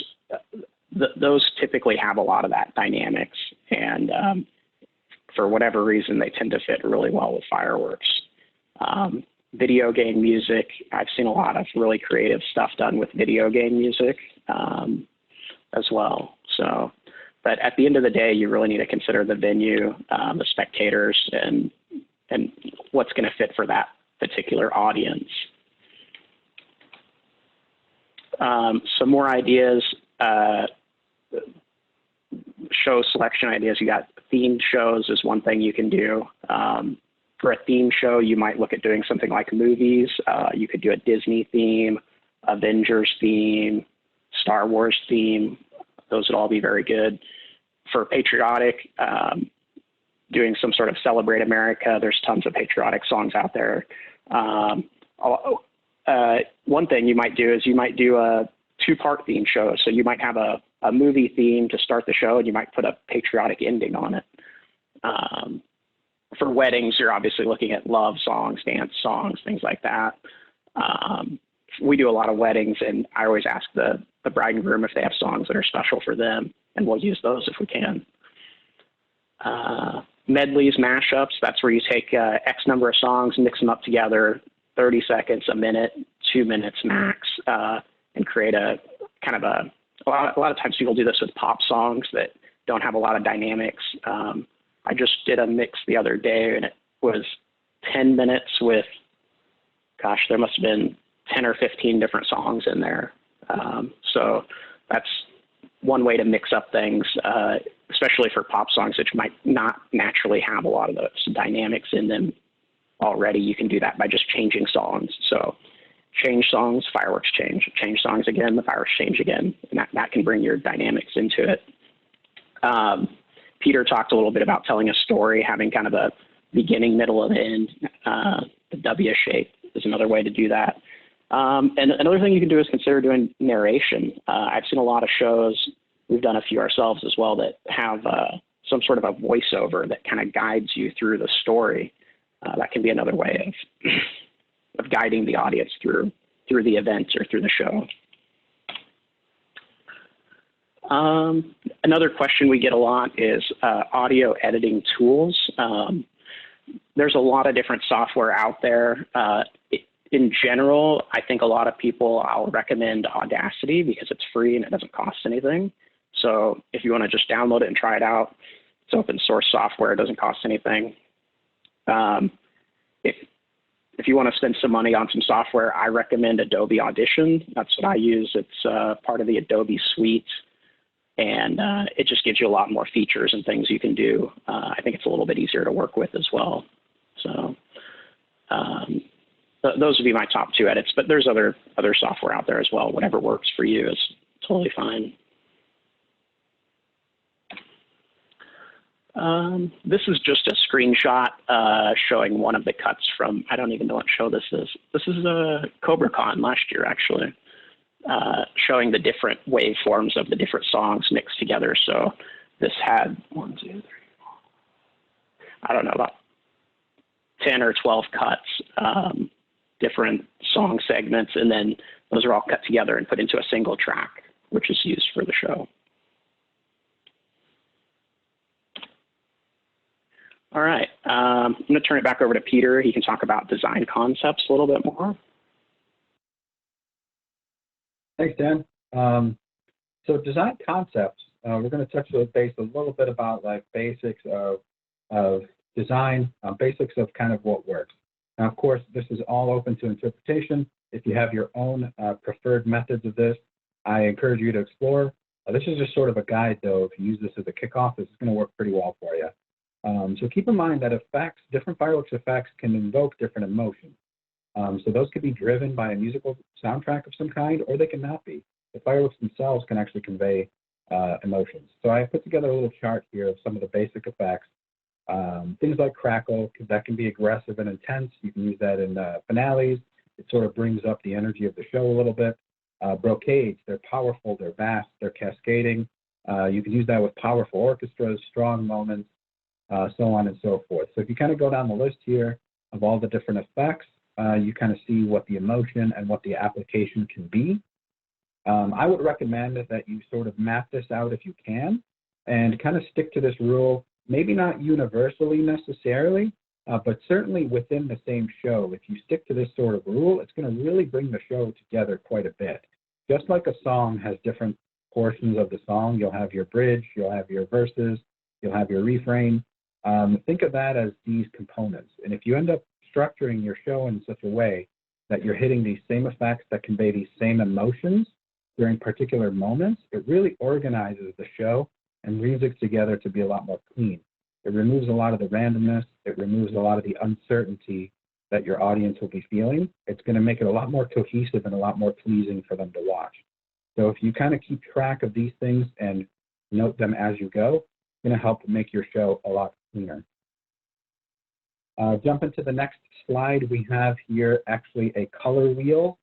Those typically have a lot of that dynamics, and for whatever reason, they tend to fit really well with fireworks. Video game music, I've seen a lot of really creative stuff done with video game music as well. So, but at the end of the day, you really need to consider the venue, the spectators, and what's going to fit for that particular audience. Some more ideas, show selection ideas. You got themed shows is one thing you can do. For a theme show, you might look at doing something like movies. You could do a Disney theme, Avengers theme, Star Wars theme. Those would all be very good. For patriotic, doing some sort of Celebrate America, there's tons of patriotic songs out there. One thing you might do is you might do a two-part theme show. So you might have a movie theme to start the show, and you might put a patriotic ending on it. For weddings, you're obviously looking at love songs, dance songs, things like that. We do a lot of weddings, and I always ask the bride and groom if they have songs that are special for them, and we'll use those if we can. Medleys, mashups, that's where you take X number of songs, mix them up together, 30 seconds, a minute, 2 minutes max, and create a kind of a lot of times people do this with pop songs that don't have a lot of dynamics. I just did a mix the other day, and it was 10 minutes with, gosh, there must have been 10 or 15 different songs in there. So that's one way to mix up things, especially for pop songs, which might not naturally have a lot of those dynamics in them already. You can do that by just changing songs. So change songs, fireworks change. Change songs again, the fireworks change again. And that can bring your dynamics into it. Peter talked a little bit about telling a story, having kind of a beginning, middle, and end. The W shape is another way to do that. And another thing you can do is consider doing narration. I've seen a lot of shows, we've done a few ourselves as well, that have some sort of a voiceover that kind of guides you through the story. That can be another way of guiding the audience through the event or through the show. Another question we get a lot is audio editing tools. There's a lot of different software out there. In general, I think a lot of people, I'll recommend Audacity because it's free and it doesn't cost anything. So if you want to just download it and try it out, it's open source software, it doesn't cost anything. If you want to spend some money on some software, I recommend Adobe Audition. That's what I use. It's part of the Adobe suite. And it just gives you a lot more features and things you can do. I think it's a little bit easier to work with as well. So those would be my top two edits, but there's other software out there as well. Whatever works for you is totally fine. This is just a screenshot showing one of the cuts from, I don't even know what show this is. This is CobraCon last year, actually. Showing the different waveforms of the different songs mixed together. So this had 1, 2, 3, 4, I don't know, about 10 or 12 cuts, different song segments, and then those are all cut together and put into a single track, which is used for the show. All right, I'm going to turn it back over to Peter. He can talk about design concepts a little bit more. Thanks, Dan. So design concepts, we're going to touch base a little bit about like basics of design, basics of kind of what works. Now, of course, this is all open to interpretation. If you have your own preferred methods of this, I encourage you to explore. This is just sort of a guide, though. If you use this as a kickoff, this is going to work pretty well for you. So keep in mind that effects, different fireworks effects can invoke different emotions. So those could be driven by a musical soundtrack of some kind, or they can not be. The fireworks themselves can actually convey emotions. So I put together a little chart here of some of the basic effects. Things like crackle, that can be aggressive and intense. You can use that in finales. It sort of brings up the energy of the show a little bit. Brocades, they're powerful, they're vast, they're cascading. You can use that with powerful orchestras, strong moments, so on and so forth. So if you kind of go down the list here of all the different effects, you kind of see what the emotion and what the application can be. I would recommend that you sort of map this out if you can and kind of stick to this rule, maybe not universally necessarily, but certainly within the same show. If you stick to this sort of rule, it's going to really bring the show together quite a bit. Just like a song has different portions of the song, you'll have your bridge, you'll have your verses, you'll have your refrain. Think of that as these components. And if you end up structuring your show in such a way that you're hitting these same effects that convey these same emotions during particular moments, it really organizes the show and brings it together to be a lot more clean. It removes a lot of the randomness. It removes a lot of the uncertainty that your audience will be feeling. It's going to make it a lot more cohesive and a lot more pleasing for them to watch. So if you kind of keep track of these things and note them as you go, it's going to help make your show a lot cleaner. Jump into the next slide. We have here actually a color wheel.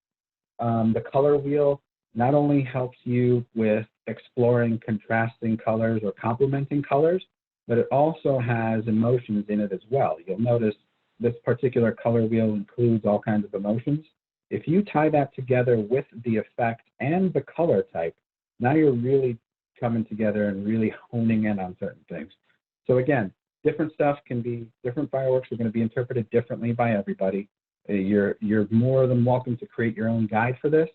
The color wheel not only helps you with exploring contrasting colors or complementing colors, but it also has emotions in it as well. You'll notice this particular color wheel includes all kinds of emotions. If you tie that together with the effect and the color type, now you're really coming together and really honing in on certain things. So again, different stuff can be, different fireworks are going to be interpreted differently by everybody. You're more than welcome to create your own guide for this,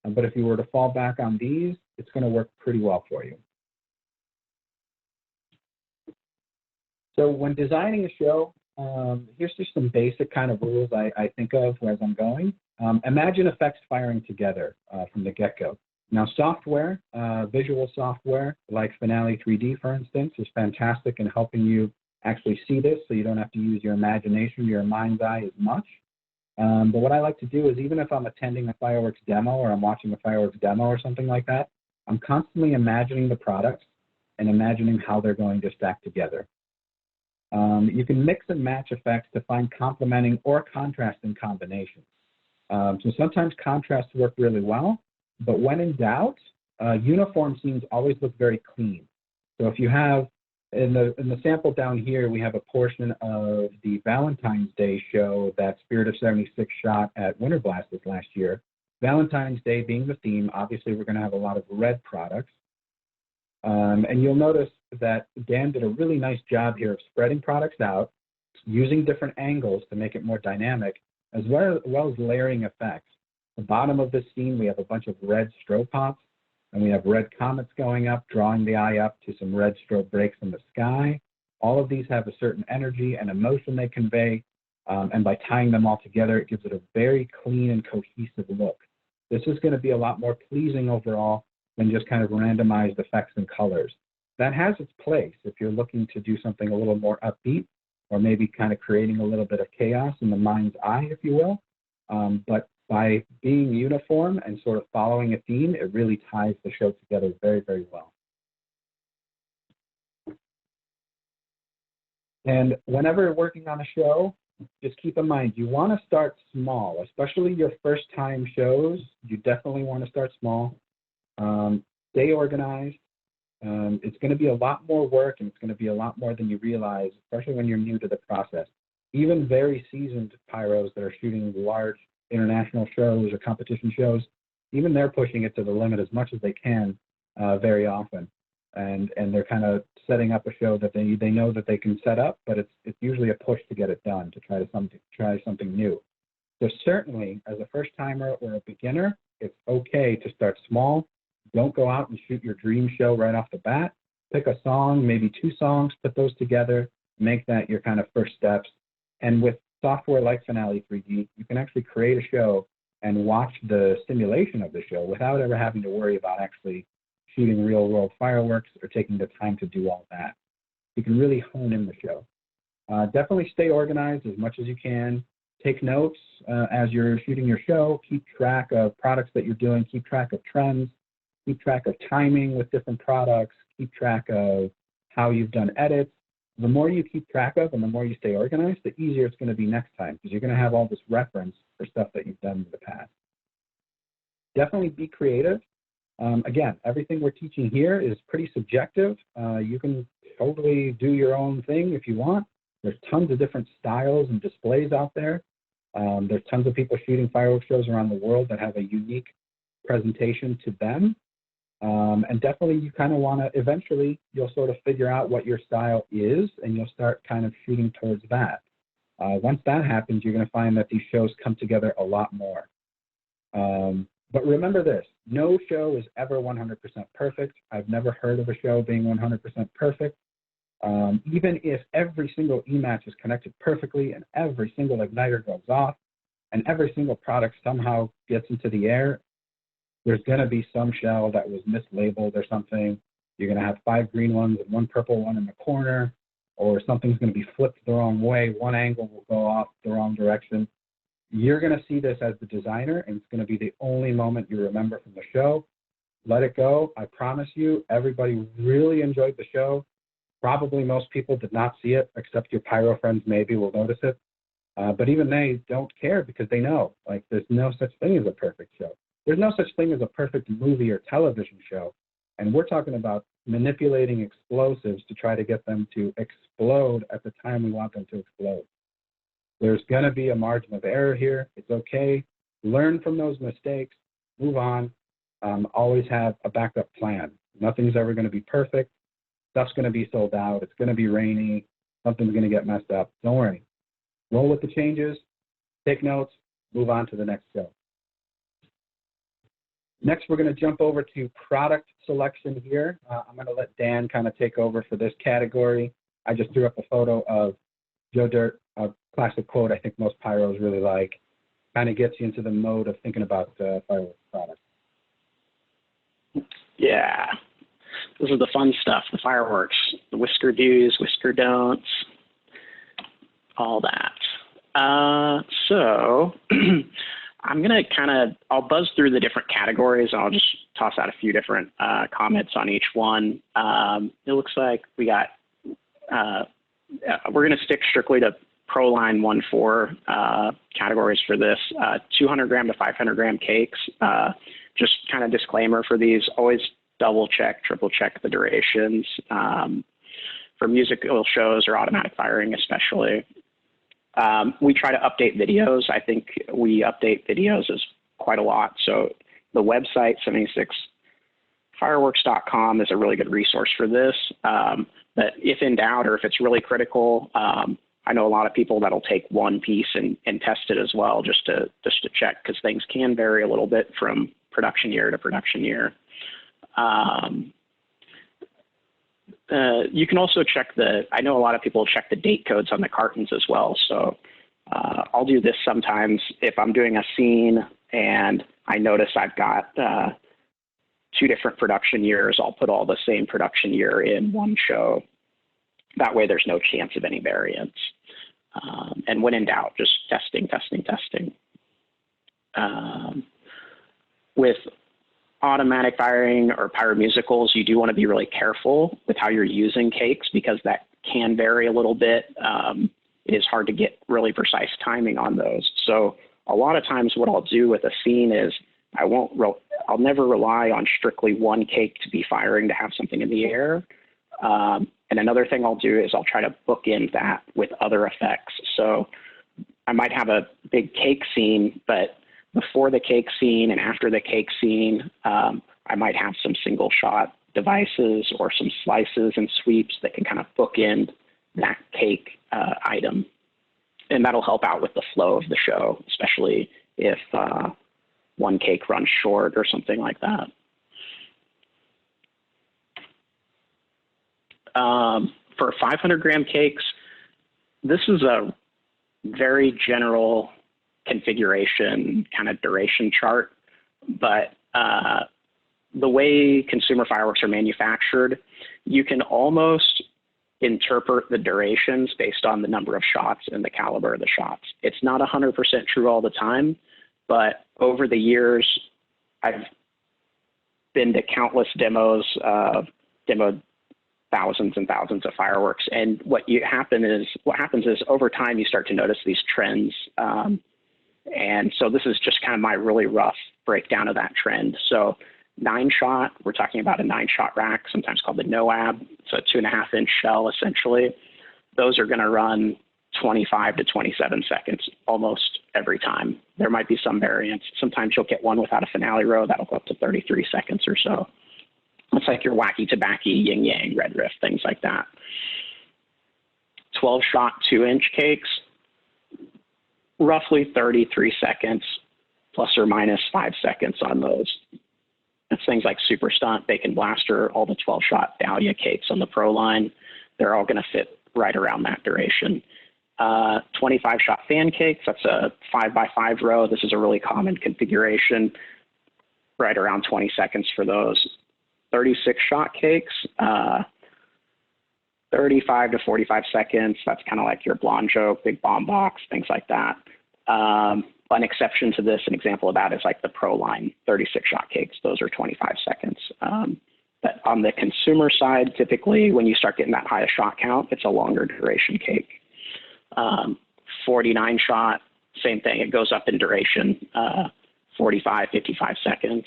but if you were to fall back on these, it's going to work pretty well for you. So when designing a show, here's just some basic kind of rules I think of as I'm going. Imagine effects firing together from the get-go. Now software, visual software like Finale 3D, for instance, is fantastic in helping you actually see this so you don't have to use your imagination, your mind's eye as much. But what I like to do is even if I'm attending a fireworks demo or I'm watching a fireworks demo or something like that, I'm constantly imagining the products and imagining how they're going to stack together. You can mix and match effects to find complementing or contrasting combinations. So sometimes contrasts work really well, but when in doubt, uniform scenes always look very clean. So if you have, in the sample down here, we have a portion of the Valentine's Day show that Spirit of 76 shot at Winter Blast this last year. Valentine's Day being the theme, obviously we're going to have a lot of red products. And you'll notice that Dan did a really nice job here of spreading products out, using different angles to make it more dynamic, as well as layering effects. At the bottom of this scene, we have a bunch of red strobe pops, and we have red comets going up, drawing the eye up to some red strobe breaks in the sky. All of these have a certain energy and emotion they convey, and by tying them all together, it gives it a very clean and cohesive look. This is going to be a lot more pleasing overall than just kind of randomized effects and colors. That has its place if you're looking to do something a little more upbeat, or maybe kind of creating a little bit of chaos in the mind's eye, if you will. But by being uniform and sort of following a theme, it really ties the show together very, very well. And whenever working on a show, just keep in mind, you want to start small, especially your first time shows. You definitely want to start small. Stay organized. It's going to be a lot more work, and it's going to be a lot more than you realize, especially when you're new to the process. Even very seasoned pyros that are shooting large international shows or competition shows, even they're pushing it to the limit as much as they can very often. And they're kind of setting up a show that they know that they can set up, but it's usually a push to get it done, to try something new. So certainly, as a first-timer or a beginner, it's okay to start small. Don't go out and shoot your dream show right off the bat. Pick a song, maybe 2 songs, put those together, make that your kind of first steps. And with software like Finale 3D, you can actually create a show and watch the simulation of the show without ever having to worry about actually shooting real-world fireworks or taking the time to do all that. You can really hone in the show. Definitely stay organized as much as you can. take notes as you're shooting your show, keep track of products that you're doing, keep track of trends, keep track of timing with different products, keep track of how you've done edits. The more you keep track of and the more you stay organized, the easier it's going to be next time, because you're going to have all this reference for stuff that you've done in the past. Definitely be creative. Again, everything we're teaching here is pretty subjective. You can totally do your own thing if you want. There's tons of different styles and displays out there. There's tons of people shooting fireworks shows around the world that have a unique presentation to them. And definitely you kind of want to, eventually you'll sort of figure out what your style is and you'll start kind of shooting towards that. Once that happens, you're going to find that these shows come together a lot more. But remember this, no show is ever 100% perfect. I've never heard of a show being 100% perfect. Even if every single E-match is connected perfectly and every single igniter goes off and every single product somehow gets into the air, there's going to be some shell that was mislabeled or something. You're going to have 5 green ones and 1 purple one in the corner, or something's going to be flipped the wrong way. One angle will go off the wrong direction. You're going to see this as the designer, and it's going to be the only moment you remember from the show. Let it go. I promise you, everybody really enjoyed the show. Probably most people did not see it, except your pyro friends maybe will notice it. But even they don't care because they know, like, there's no such thing as a perfect show. There's no such thing as a perfect movie or television show. And we're talking about manipulating explosives to try to get them to explode at the time we want them to explode. There's going to be a margin of error here. It's okay. Learn from those mistakes. Move on. Always have a backup plan. Nothing's ever going to be perfect. Stuff's going to be sold out. It's going to be rainy. Something's going to get messed up. Don't worry. Roll with the changes. Take notes. Move on to the next show. Next, we're going to jump over to product selection here. I'm going to let Dan kind of take over for this category. I just threw up a photo of Joe Dirt, a classic quote I think most pyros really like. Kind of gets you into the mode of thinking about fireworks products. Yeah, this is the fun stuff, the fireworks, the whisker do's, whisker don'ts, all that. So I'm going to I'll buzz through the different categories, and I'll just toss out a few different comments on each one. It looks like we got, we're going to stick strictly to ProLine 1.4 categories for this. 200 gram to 500 gram cakes. Just kind of disclaimer for these, always double check, triple check the durations. For musical shows or automatic firing especially. We try to update videos. I think we update videos is quite a lot. So the website 76fireworks.com is a really good resource for this. But if in doubt, or if it's really critical, I know a lot of people that'll take one piece and test it as well, just to check, because things can vary a little bit from production year to production year. You can also check I know a lot of people check the date codes on the cartons as well. So I'll do this sometimes if I'm doing a scene and I notice I've got 2 different production years. I'll put all the same production year in one show. That way there's no chance of any variance. And when in doubt, just testing. With automatic firing or pyromusicals, you do want to be really careful with how you're using cakes, because that can vary a little bit. It is hard to get really precise timing on those. So a lot of times what I'll do with a scene is I'll never rely on strictly one cake to be firing to have something in the air. And another thing I'll do is I'll try to bookend that with other effects. So I might have a big cake scene, but before the cake scene and after the cake scene, I might have some single shot devices or some slices and sweeps that can kind of bookend that cake item. And that'll help out with the flow of the show, especially if one cake runs short or something like that. For 500 gram cakes, this is a very general configuration kind of duration chart, but the way consumer fireworks are manufactured, you can almost interpret the durations based on the number of shots and the caliber of the shots. It's not 100% true all the time, but over the years, I've been to countless demos, demoed thousands and thousands of fireworks. And what happens is over time, you start to notice these trends. And so this is just kind of my really rough breakdown of that trend. So 9-shot, we're talking about a 9-shot rack, sometimes called the NOAB. It's a 2.5-inch shell, essentially. Those are going to run 25 to 27 seconds almost every time. There might be some variants. Sometimes you'll get one without a finale row that'll go up to 33 seconds or so. It's like your wacky tobacco, yin yang, red riff, things like that. 12-shot 2-inch cakes, roughly 33 seconds, plus or minus 5 seconds on those. It's things like Super Stunt, Bacon Blaster, all the 12-shot Dahlia cakes on the Pro line. They're all going to fit right around that duration. 25-shot fan cakes, that's a 5x5 row. This is a really common configuration, right around 20 seconds for those. 36-shot cakes, 35 to 45 seconds. That's kind of like your Blonde Joke, Big Bomb Box, things like that. An exception to this, an example of that is like the Pro line 36-shot cakes. Those are 25 seconds. But on the consumer side, typically when you start getting that highest shot count, it's a longer duration cake. 49-shot, same thing. It goes up in duration, 45, 55 seconds.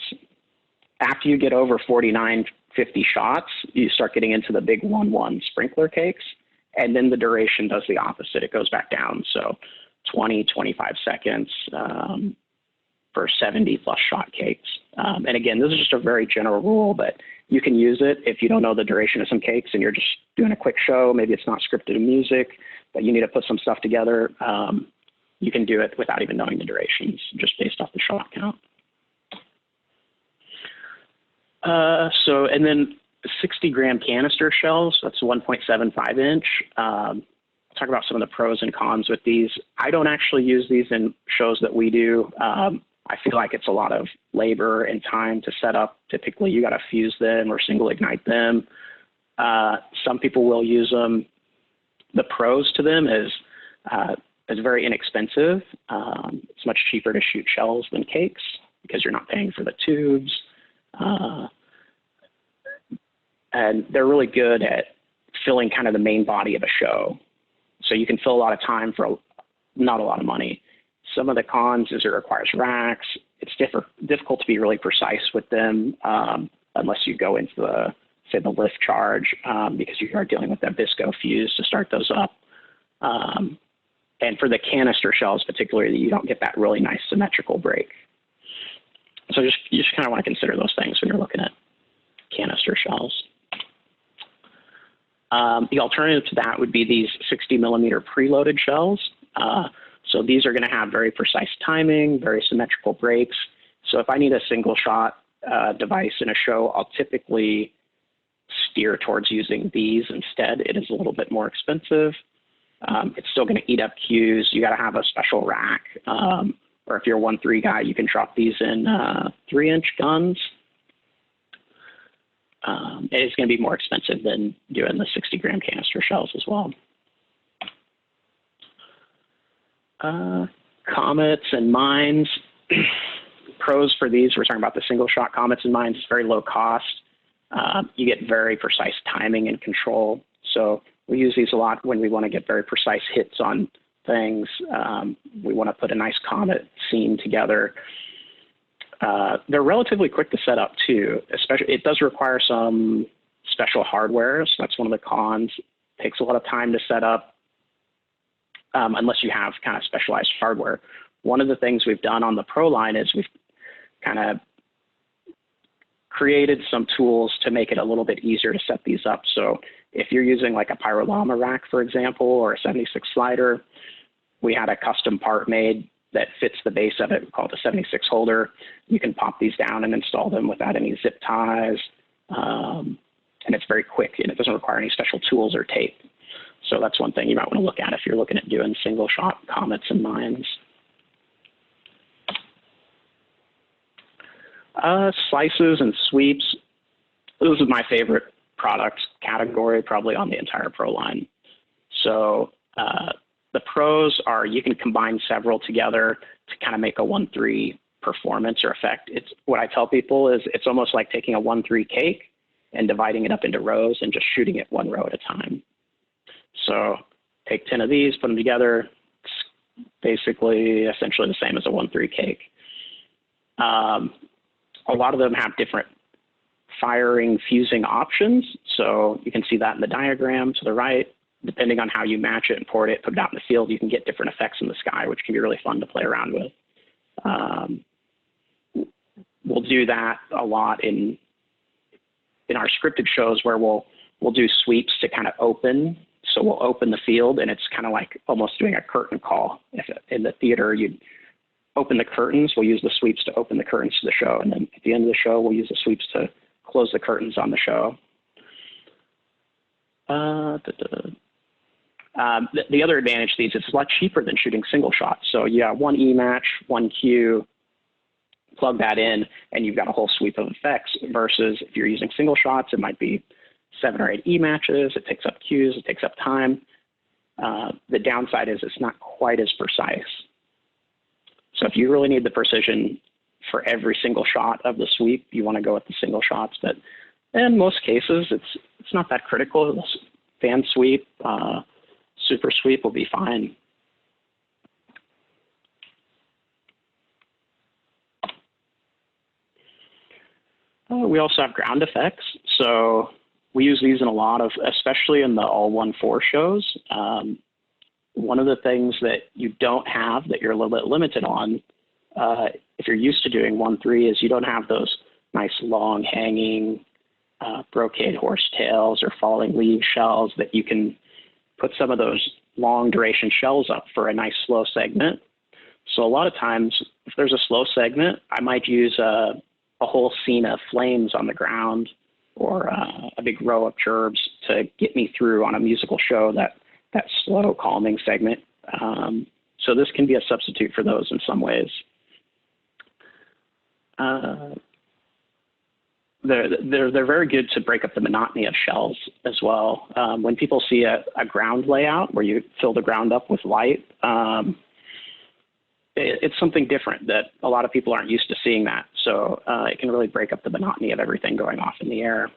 After you get over 49, 50 shots, you start getting into the big 1-1 sprinkler cakes, and then the duration does the opposite. It goes back down. So 20, 25 seconds for 70-plus shot cakes. And again, this is just a very general rule, but you can use it if you don't know the duration of some cakes and you're just doing a quick show. Maybe it's not scripted in music, but you need to put some stuff together. You can do it without even knowing the durations, just based off the shot count. And then 60-gram canister shells, that's 1.75 inch. Talk about some of the pros and cons with these. I don't actually use these in shows that we do. I feel like it's a lot of labor and time to set up. Typically, you got to fuse them or single ignite them. Some people will use them. The pros to them is it's very inexpensive. It's much cheaper to shoot shells than cakes because you're not paying for the tubes. And they're really good at filling kind of the main body of a show. So you can fill a lot of time for not a lot of money. Some of the cons is it requires racks. It's difficult to be really precise with them unless you go into the, say, the lift charge because you are dealing with that visco fuse to start those up. And for the canister shells particularly, you don't get that really nice symmetrical break. So you just kind of want to consider those things when you're looking at canister shells. The alternative to that would be these 60mm preloaded shells. So these are going to have very precise timing, very symmetrical breaks. So if I need a single shot device in a show, I'll typically steer towards using these instead. It is a little bit more expensive. It's still going to eat up cues. You got to have a special rack. Or if you're a 1.3 guy, you can drop these in 3-inch guns. It's going to be more expensive than doing the 60-gram canister shells as well. Comets and mines. Pros for these, we're talking about the single shot comets and mines. It's very low cost. You get very precise timing and control. So we use these a lot when we want to get very precise hits on things. We want to put a nice comet scene together. They're relatively quick to set up too, especially it does require some special hardware. So that's one of the cons. It takes a lot of time to set up unless you have kind of specialized hardware. One of the things we've done on the Pro line is we've kind of created some tools to make it a little bit easier to set these up. So if you're using like a Pyrollama rack, for example, or a 76 slider, we had a custom part made that fits the base of it called a 76 holder. You can pop these down and install them without any zip ties. And it's very quick and it doesn't require any special tools or tape. So that's one thing you might want to look at if you're looking at doing single shot comets and mines. Slices and sweeps. Those are my favorite product category, probably on the entire Pro line. So the pros are you can combine several together to kind of make a 1-3 performance or effect. It's what I tell people is it's almost like taking a 1-3 cake and dividing it up into rows and just shooting it one row at a time. So take 10 of these, put them together. It's basically essentially the same as a 1-3 cake. A lot of them have different firing, fusing options. So you can see that in the diagram to the right. Depending on how you match it and port it, put it out in the field, you can get different effects in the sky, which can be really fun to play around with. We'll do that a lot in our scripted shows where we'll do sweeps to kind of open. So we'll open the field, and it's kind of like almost doing a curtain call. If in the theater you'd open the curtains, we'll use the sweeps to open the curtains to the show, and then at the end of the show, we'll use the sweeps to close the curtains on the show. The other advantage to these is it's a lot cheaper than shooting single shots. So you have one E match, one cue, plug that in, and you've got a whole sweep of effects, versus if you're using single shots, it might be 7 or 8 E matches. It takes up cues, it takes up time. The downside is it's not quite as precise. So if you really need the precision for every single shot of the sweep, you want to go with the single shots. But in most cases, it's not that critical. The fan sweep, super sweep will be fine. We also have ground effects. So we use these in a lot of, especially in the all 1-4 shows. One of the things that you don't have that you're a little bit limited on, if you're used to doing 1-3, is you don't have those nice long hanging brocade horsetails or falling leaf shells that you can put some of those long duration shells up for a nice slow segment. So a lot of times, if there's a slow segment, I might use a whole scene of flames on the ground or a big row of gerbs to get me through on a musical show that slow calming segment. So this can be a substitute for those in some ways. They're very good to break up the monotony of shells as well. When people see a ground layout where you fill the ground up with light, it's something different that a lot of people aren't used to seeing that. So it can really break up the monotony of everything going off in the air.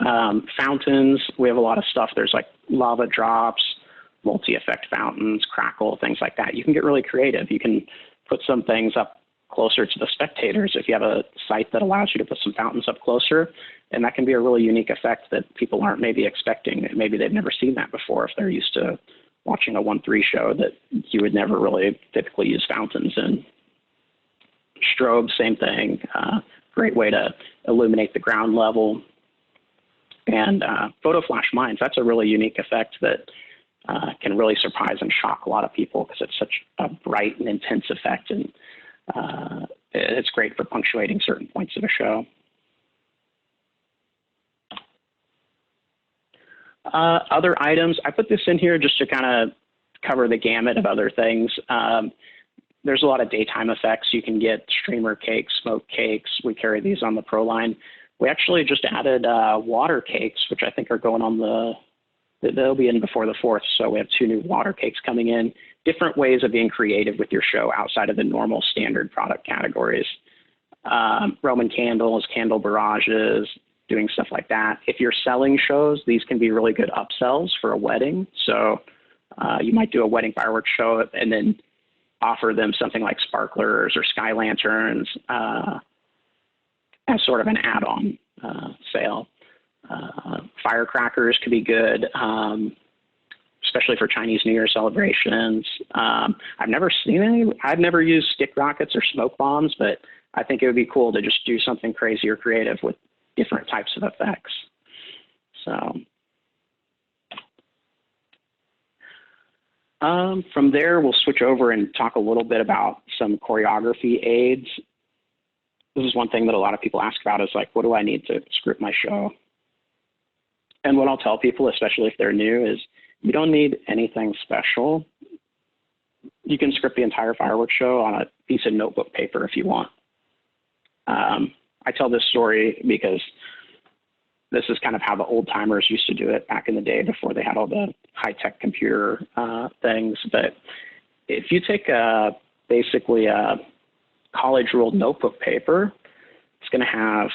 Fountains, we have a lot of stuff. There's like lava drops, multi-effect fountains, crackle, things like that. You can get really creative. You can put some things up closer to the spectators if you have a site that allows you to put some fountains up closer, and that can be a really unique effect that people aren't maybe expecting. Maybe they've never seen that before if they're used to watching a 1-3 show that you would never really typically use fountains in. Strobe, same thing. Great way to illuminate the ground level. And photo flash mines, that's a really unique effect that can really surprise and shock a lot of people because it's such a bright and intense effect, and it's great for punctuating certain points of a show. Other items, I put this in here just to kind of cover the gamut of other things. There's a lot of daytime effects. You can get streamer cakes, smoke cakes. We carry these on the Pro line. We actually just added water cakes, which I think are going on they'll be in before the 4th. So we have 2 new water cakes coming in. Different ways of being creative with your show outside of the normal standard product categories. Roman candles, candle barrages, doing stuff like that. If you're selling shows, these can be really good upsells for a wedding. So you might do a wedding fireworks show and then offer them something like sparklers or sky lanterns as sort of an add-on sale. Firecrackers could be good, especially for Chinese New Year celebrations. I've never seen any. I've never used stick rockets or smoke bombs, but I think it would be cool to just do something crazy or creative with different types of effects. So from there, we'll switch over and talk a little bit about some choreography aids. This is one thing that a lot of people ask about is like, what do I need to script my show? And what I'll tell people, especially if they're new, is you don't need anything special. You can script the entire fireworks show on a piece of notebook paper if you want. I tell this story because this is kind of how the old timers used to do it back in the day before they had all the high-tech computer things. But if you take basically a college ruled notebook paper, it's going to have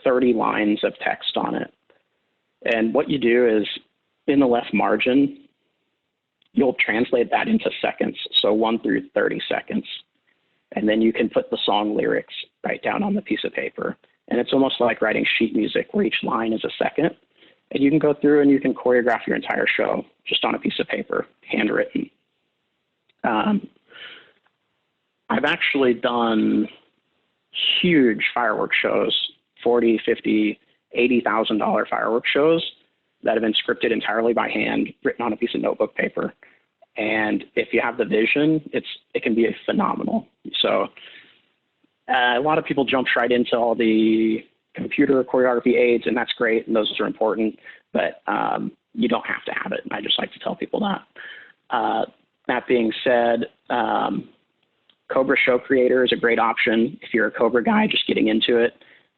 30 lines of text on it. And what you do is in the left margin, you'll translate that into seconds. So 1 through 30 seconds. And then you can put the song lyrics right down on the piece of paper. And it's almost like writing sheet music where each line is a second. And you can go through and you can choreograph your entire show just on a piece of paper, handwritten. I've actually done huge fireworks shows, $40,000, $50,000, $80,000 fireworks shows that have been scripted entirely by hand, written on a piece of notebook paper. And if you have the vision, it can be phenomenal. So a lot of people jump right into all the computer choreography aids, and that's great, and those are important, but you don't have to have it. And I just like to tell people that. That being said, Cobra Show Creator is a great option. If you're a Cobra guy just getting into it,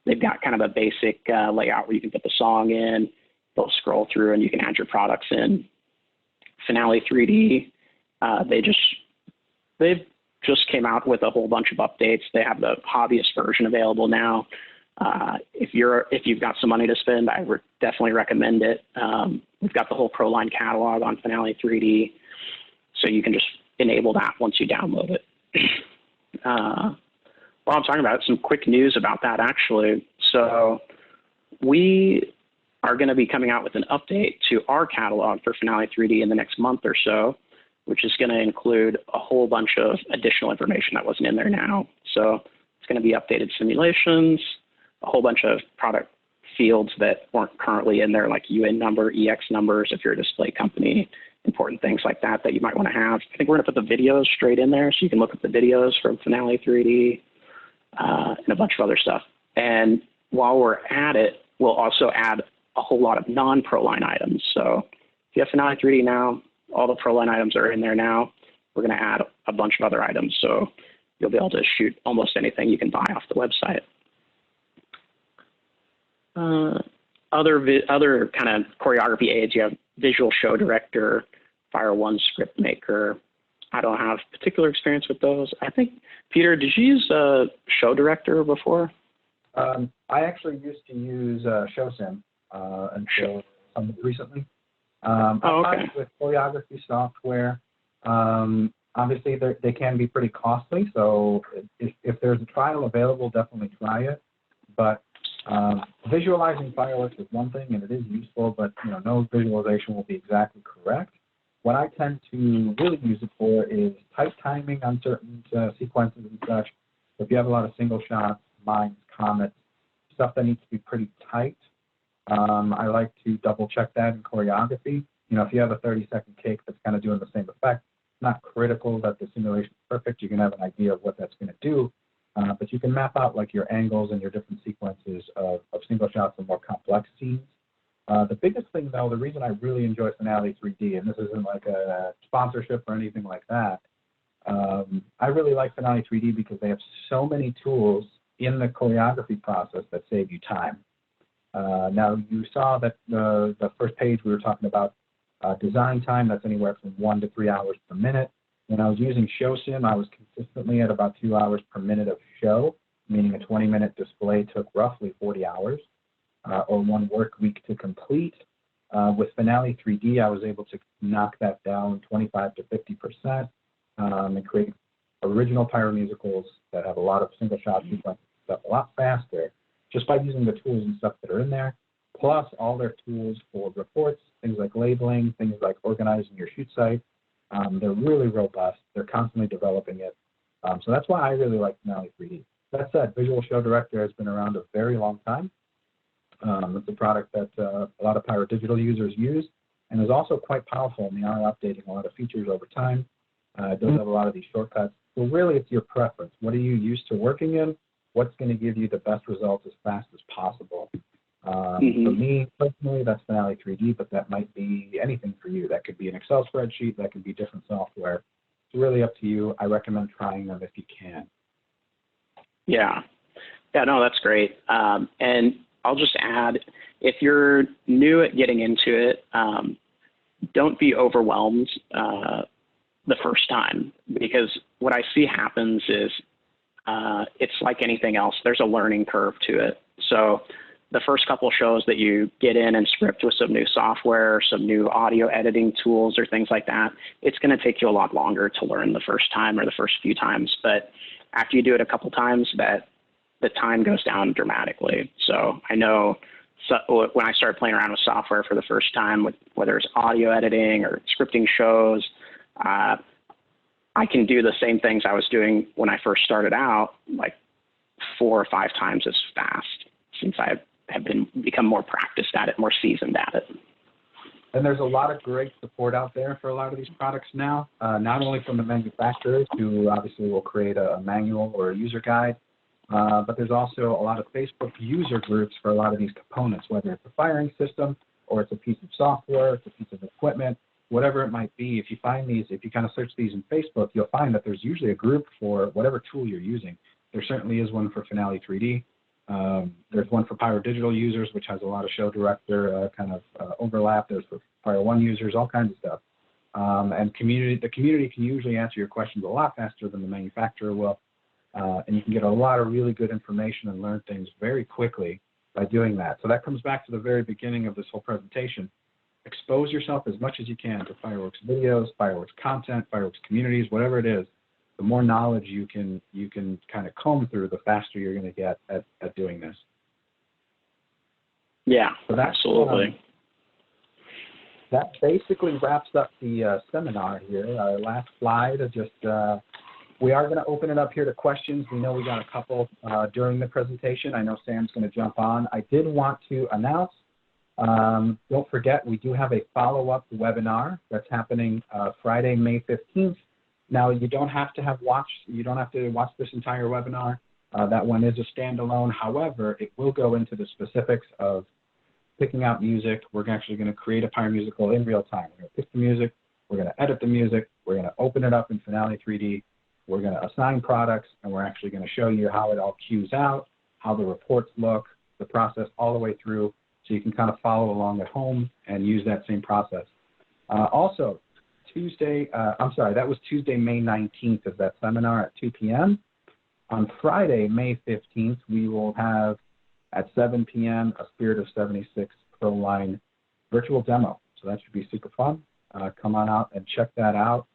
they've got kind of a basic layout where you can put the song in, they'll scroll through and you can add your products in. Finale 3D, they've just came out with a whole bunch of updates. They have the hobbyist version available now. If you've got some money to spend, I would definitely recommend it. We've got the whole Pro Line catalog on Finale 3D, so you can just enable that once you download it. While I'm talking about it, some quick news about that actually. So we are going to be coming out with an update to our catalog for Finale 3D in the next month or so, which is going to include a whole bunch of additional information that wasn't in there now. So it's going to be updated simulations, a whole bunch of product fields that weren't currently in there, like UN number, EX numbers, if you're a display company, important things like that that you might want to have. I think we're going to put the videos straight in there so you can look at the videos from Finale 3D and a bunch of other stuff. And while we're at it, we'll also add a whole lot of non-Pro Line items. So if you have Finale 3D now, all the Pro Line items are in there now. We're going to add a bunch of other items, so you'll be able to shoot almost anything you can buy off the website. Other kind of choreography aids, you have Visual Show Director, Fire One Script Maker. I don't have particular experience with those. I think, Peter, did you use Show Director before? I actually used to use ShowSim until recently. I've tried with choreography software. Obviously, they can be pretty costly, so if there's a trial available, definitely try it. But visualizing fireworks is one thing, and it is useful, but no visualization will be exactly correct. What I tend to really use it for is tight timing on certain sequences and such. If you have a lot of single shots, mines, comets, stuff that needs to be pretty tight, I like to double check that in choreography. If you have a 30-second cake that's kind of doing the same effect, it's not critical that the simulation is perfect. You can have an idea of what that's going to do, but you can map out like your angles and your different sequences of single shots and more complex scenes. The biggest thing, though, the reason I really enjoy Finale 3D, and this isn't like a sponsorship or anything like that, I really like Finale 3D because they have so many tools in the choreography process that save you time. Now, you saw that the first page we were talking about design time, that's anywhere from 1 to 3 hours per minute. When I was using ShowSim, I was consistently at about 2 hours per minute of show, meaning a 20-minute display took roughly 40 hours or 1 work week to complete. With Finale 3D, I was able to knock that down 25 to 50% and create original pyromusicals that have a lot of single shot sequences stuff a lot faster just by using the tools and stuff that are in there, plus all their tools for reports, things like labeling, things like organizing your shoot site. They're really robust. They're constantly developing it. So that's why I really like Finale 3D. That said, Visual Show Director has been around a very long time. It's a product that a lot of Pyro Digital users use and is also quite powerful, and they are updating a lot of features over time. It does have a lot of these shortcuts. So really, it's your preference. What are you used to working in? What's going to give you the best results as fast as possible? For me, personally, that's Finale 3D, but that might be anything for you. That could be an Excel spreadsheet. That could be different software. It's really up to you. I recommend trying them if you can. Yeah, no, that's great. And I'll just add, if you're new at getting into it, don't be overwhelmed the first time, because what I see happens is it's like anything else. There's a learning curve to it. So the first couple shows that you get in and script with some new software, some new audio editing tools or things like that, it's going to take you a lot longer to learn the first time or the first few times. But after you do it a couple times, that the time goes down dramatically. So I know when I started playing around with software for the first time, with whether it's audio editing or scripting shows, I can do the same things I was doing when I first started out, like 4 or 5 times as fast, since I have become more practiced at it, more seasoned at it. And there's a lot of great support out there for a lot of these products now, not only from the manufacturers, who obviously will create a manual or a user guide, but there's also a lot of Facebook user groups for a lot of these components, whether it's a firing system or it's a piece of software, it's a piece of equipment, whatever it might be. If you find these, if you kind of search these in Facebook, you'll find that there's usually a group for whatever tool you're using. There certainly is one for Finale 3D. There's one for Pyro Digital users, which has a lot of show director overlap. There's for Pyro 1 users, all kinds of stuff. And the community can usually answer your questions a lot faster than the manufacturer will. And you can get a lot of really good information and learn things very quickly by doing that. So that comes back to the very beginning of this whole presentation. Expose yourself as much as you can to fireworks videos, fireworks content, fireworks communities, whatever it is. The more knowledge you can kind of comb through, the faster you're going to get at doing this. Yeah, so absolutely. That basically wraps up the seminar here. Our last slide, we are going to open it up here to questions. We know we got a couple during the presentation. I know Sam's going to jump on. I did want to announce, don't forget, we do have a follow-up webinar that's happening Friday, May 15th. Now, you don't have to watch this entire webinar. That one is a standalone. However, it will go into the specifics of picking out music. We're actually going to create a Pyromusical in real time. We're going to pick the music. We're going to edit the music. We're going to open it up in Finale 3D. We're going to assign products, and we're actually going to show you how it all cues out, how the reports look, the process all the way through, so you can kind of follow along at home and use that same process. Also, that was Tuesday, May 19th is that seminar at 2 p.m. On Friday, May 15th, we will have at 7 p.m. a Spirit of 76 Pro Line virtual demo. So that should be super fun. Come on out and check that out.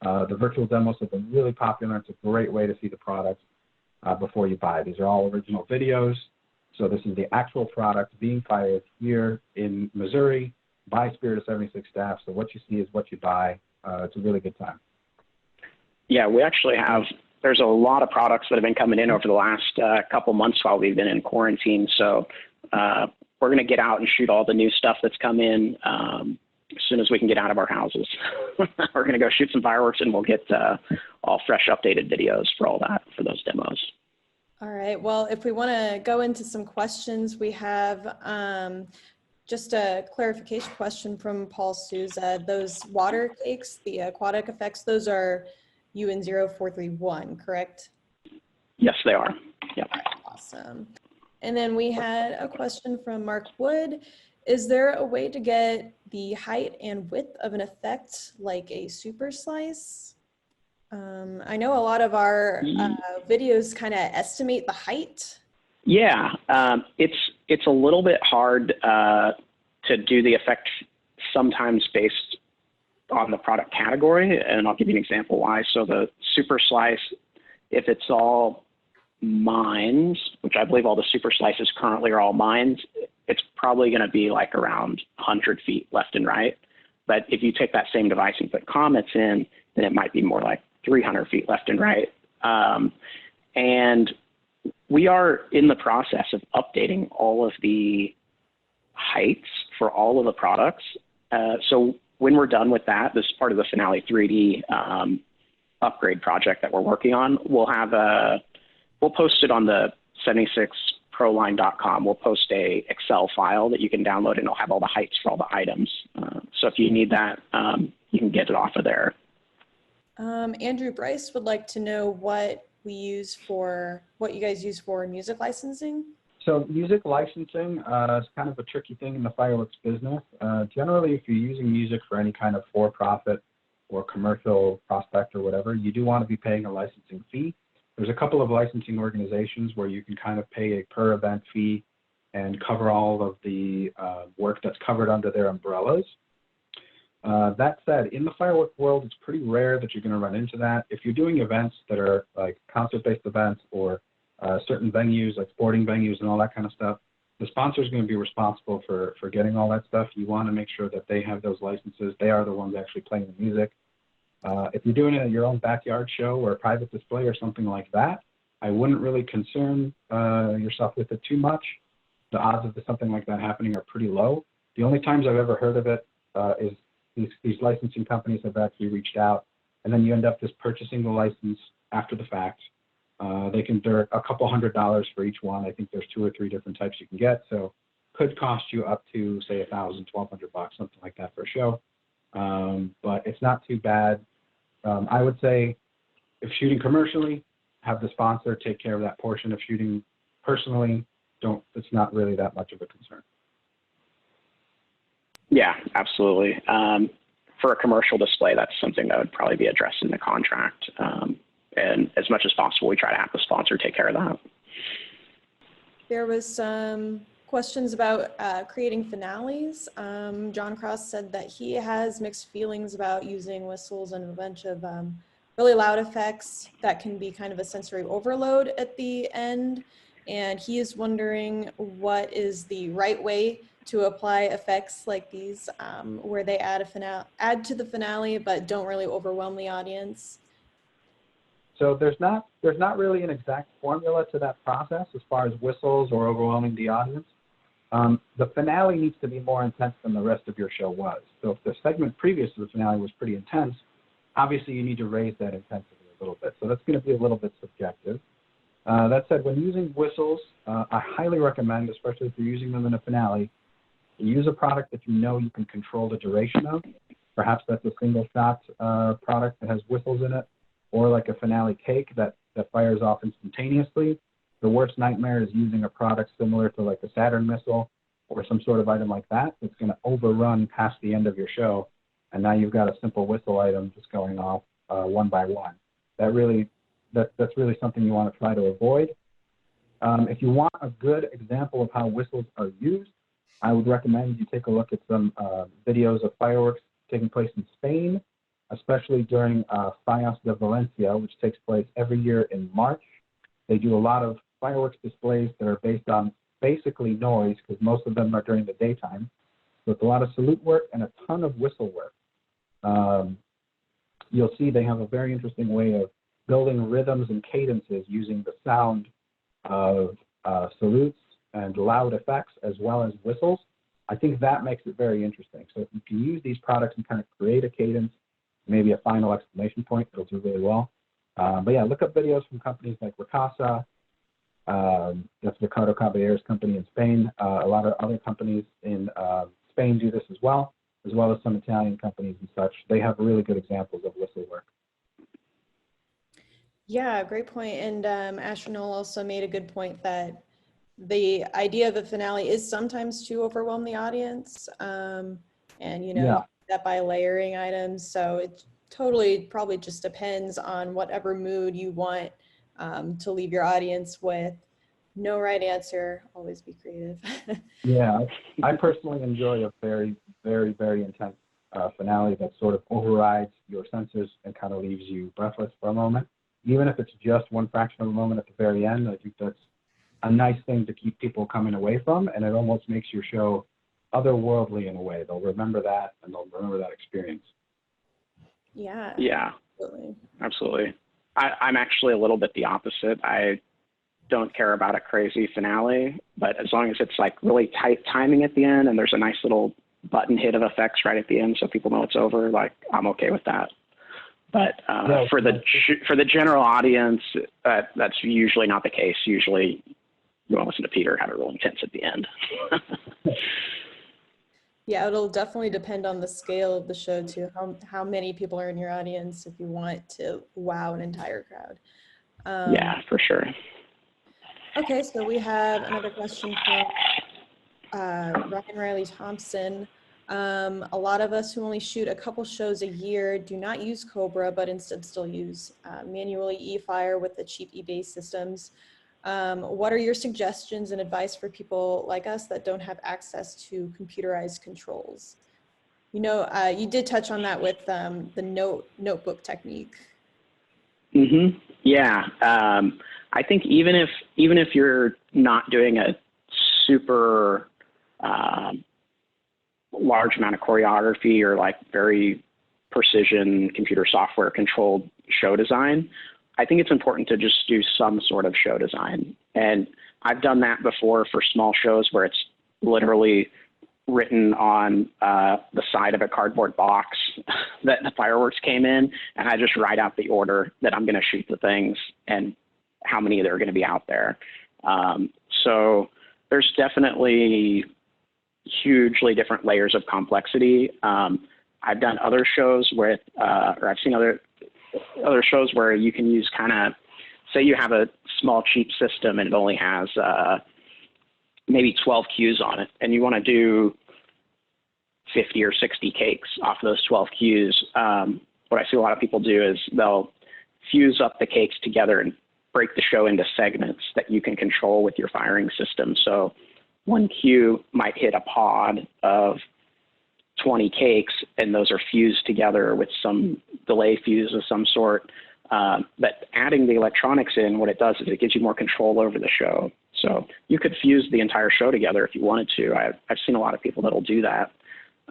The virtual demos have been really popular. It's a great way to see the products before you buy. These are all original videos. So this is the actual product being fired here in Missouri by Spirit of 76 staff. So what you see is what you buy. It's a really good time. Yeah, we actually have, there's a lot of products that have been coming in over the last couple months while we've been in quarantine. So we're going to get out and shoot all the new stuff that's come in as soon as we can get out of our houses. We're going to go shoot some fireworks, and we'll get all fresh, updated videos for all that, for those demos. All right. Well, if we want to go into some questions, we have just a clarification question from Paul Souza. Those water cakes, the aquatic effects, those are UN 0431, correct? Yes, they are. Yep. All right, awesome. And then we had a question from Mark Wood. Is there a way to get the height and width of an effect like a super slice? I know a lot of our videos kind of estimate the height. Yeah, it's a little bit hard to do the effect sometimes based on the product category, and I'll give you an example why. So the super slice, if it's all mines, which I believe all the super slices currently are all mines, it's probably going to be like around 100 feet left and right. But if you take that same device and put comets in, then it might be more like 300 feet left and right. And we are in the process of updating all of the heights for all of the products. So when we're done with that, this is part of the Finale 3D upgrade project that we're working on. We'll post it on the 76proline.com. We'll post a Excel file that you can download, and it'll have all the heights for all the items. So if you need that, you can get it off of there. Andrew Bryce would like to know what you guys use for music licensing. So music licensing is kind of a tricky thing in the fireworks business. Generally, if you're using music for any kind of for-profit or commercial prospect or whatever, you do want to be paying a licensing fee. There's a couple of licensing organizations where you can kind of pay a per event fee and cover all of the work that's covered under their umbrellas. That said, in the fireworks world, it's pretty rare that you're going to run into that. If you're doing events that are like concert-based events or certain venues like sporting venues and all that kind of stuff, the sponsor is going to be responsible for getting all that stuff. You want to make sure that they have those licenses. They are the ones actually playing the music. If you're doing it at your own backyard show or a private display or something like that, I wouldn't really concern yourself with it too much. The odds of something like that happening are pretty low. The only times I've ever heard of it is these licensing companies have actually reached out, and then you end up just purchasing the license after the fact. They're a couple $100s for each one. I think there's 2 or 3 different types you can get, so could cost you up to say $1,000, $1,200, something like that for a show. But it's not too bad. I would say if shooting commercially, have the sponsor take care of that portion. Of shooting personally, it's not really that much of a concern. Yeah, absolutely. For a commercial display, that's something that would probably be addressed in the contract. And as much as possible, we try to have the sponsor take care of that. There was some questions about creating finales. John Cross said that he has mixed feelings about using whistles and a bunch of really loud effects that can be kind of a sensory overload at the end. And he is wondering what is the right way to apply effects like these where they add to the finale but don't really overwhelm the audience. So there's not really an exact formula to that process as far as whistles or overwhelming the audience. The finale needs to be more intense than the rest of your show was. So if the segment previous to the finale was pretty intense, obviously you need to raise that intensity a little bit. So that's going to be a little bit subjective. That said, when using whistles, I highly recommend, especially if you're using them in a finale, use a product that you know you can control the duration of. Perhaps that's a single shot product that has whistles in it, or like a finale cake that fires off instantaneously. The worst nightmare is using a product similar to like a Saturn missile or some sort of item like that that's going to overrun past the end of your show, and now you've got a simple whistle item just going off one by one. That's really something you want to try to avoid. If you want a good example of how whistles are used, I would recommend you take a look at some videos of fireworks taking place in Spain, especially during Fallas de Valencia, which takes place every year in March. They do a lot of fireworks displays that are based on basically noise, because most of them are during the daytime. So it's a lot of salute work and a ton of whistle work. You'll see they have a very interesting way of building rhythms and cadences using the sound of salutes and loud effects as well as whistles. I think that makes it very interesting. So if you can use these products and kind of create a cadence, maybe a final exclamation point, it'll do really well. But yeah, look up videos from companies like Ricasa, that's Ricardo Caballero's company in Spain. A lot of other companies in Spain do this as well as some Italian companies and such. They have really good examples of whistle work. Yeah, great point. And Astronaut also made a good point that the idea of a finale is sometimes to overwhelm the audience. And, that by layering items. So it totally probably just depends on whatever mood you want to leave your audience with. No right answer, always be creative. Yeah, I personally enjoy a very, very, very intense finale that sort of overrides your senses and kind of leaves you breathless for a moment. Even if it's just one fraction of a moment at the very end, I think that's a nice thing to keep people coming away from, and it almost makes your show otherworldly in a way. They'll remember that, and they'll remember that experience. Yeah. Yeah, absolutely. I'm actually a little bit the opposite. I don't care about a crazy finale, but as long as it's like really tight timing at the end and there's a nice little button hit of effects right at the end so people know it's over, like I'm okay with that. But for the general audience, that's usually not the case. Usually you want to listen to Peter have it real intense at the end. Yeah, it'll definitely depend on the scale of the show too, how many people are in your audience if you want to wow an entire crowd. Yeah, for sure. Okay, so we have another question from Ryan Riley Thompson. A lot of us who only shoot a couple shows a year do not use Cobra, but instead still use manually e-fire with the cheap eBay systems. What are your suggestions and advice for people like us that don't have access to computerized controls? You know, you did touch on that with the notebook technique. Mm-hmm. Yeah. I think even if you're not doing a super large amount of choreography or like very precision computer software controlled show design, I think it's important to just do some sort of show design. And I've done that before for small shows where it's literally written on the side of a cardboard box that the fireworks came in, and I just write out the order that I'm going to shoot the things and how many there are going to be out there. So there's definitely hugely different layers of complexity. I've done other shows with, or I've seen other shows where you can use kind of, say you have a small cheap system and it only has maybe 12 cues on it, and you want to do 50 or 60 cakes off those 12 cues. What I see a lot of people do is they'll fuse up the cakes together and break the show into segments that you can control with your firing system. So one cue might hit a pod of 20 cakes, and those are fused together with some delay fuse of some sort. But adding the electronics in, what it does is it gives you more control over the show. So you could fuse the entire show together if you wanted to. I've seen a lot of people that'll do that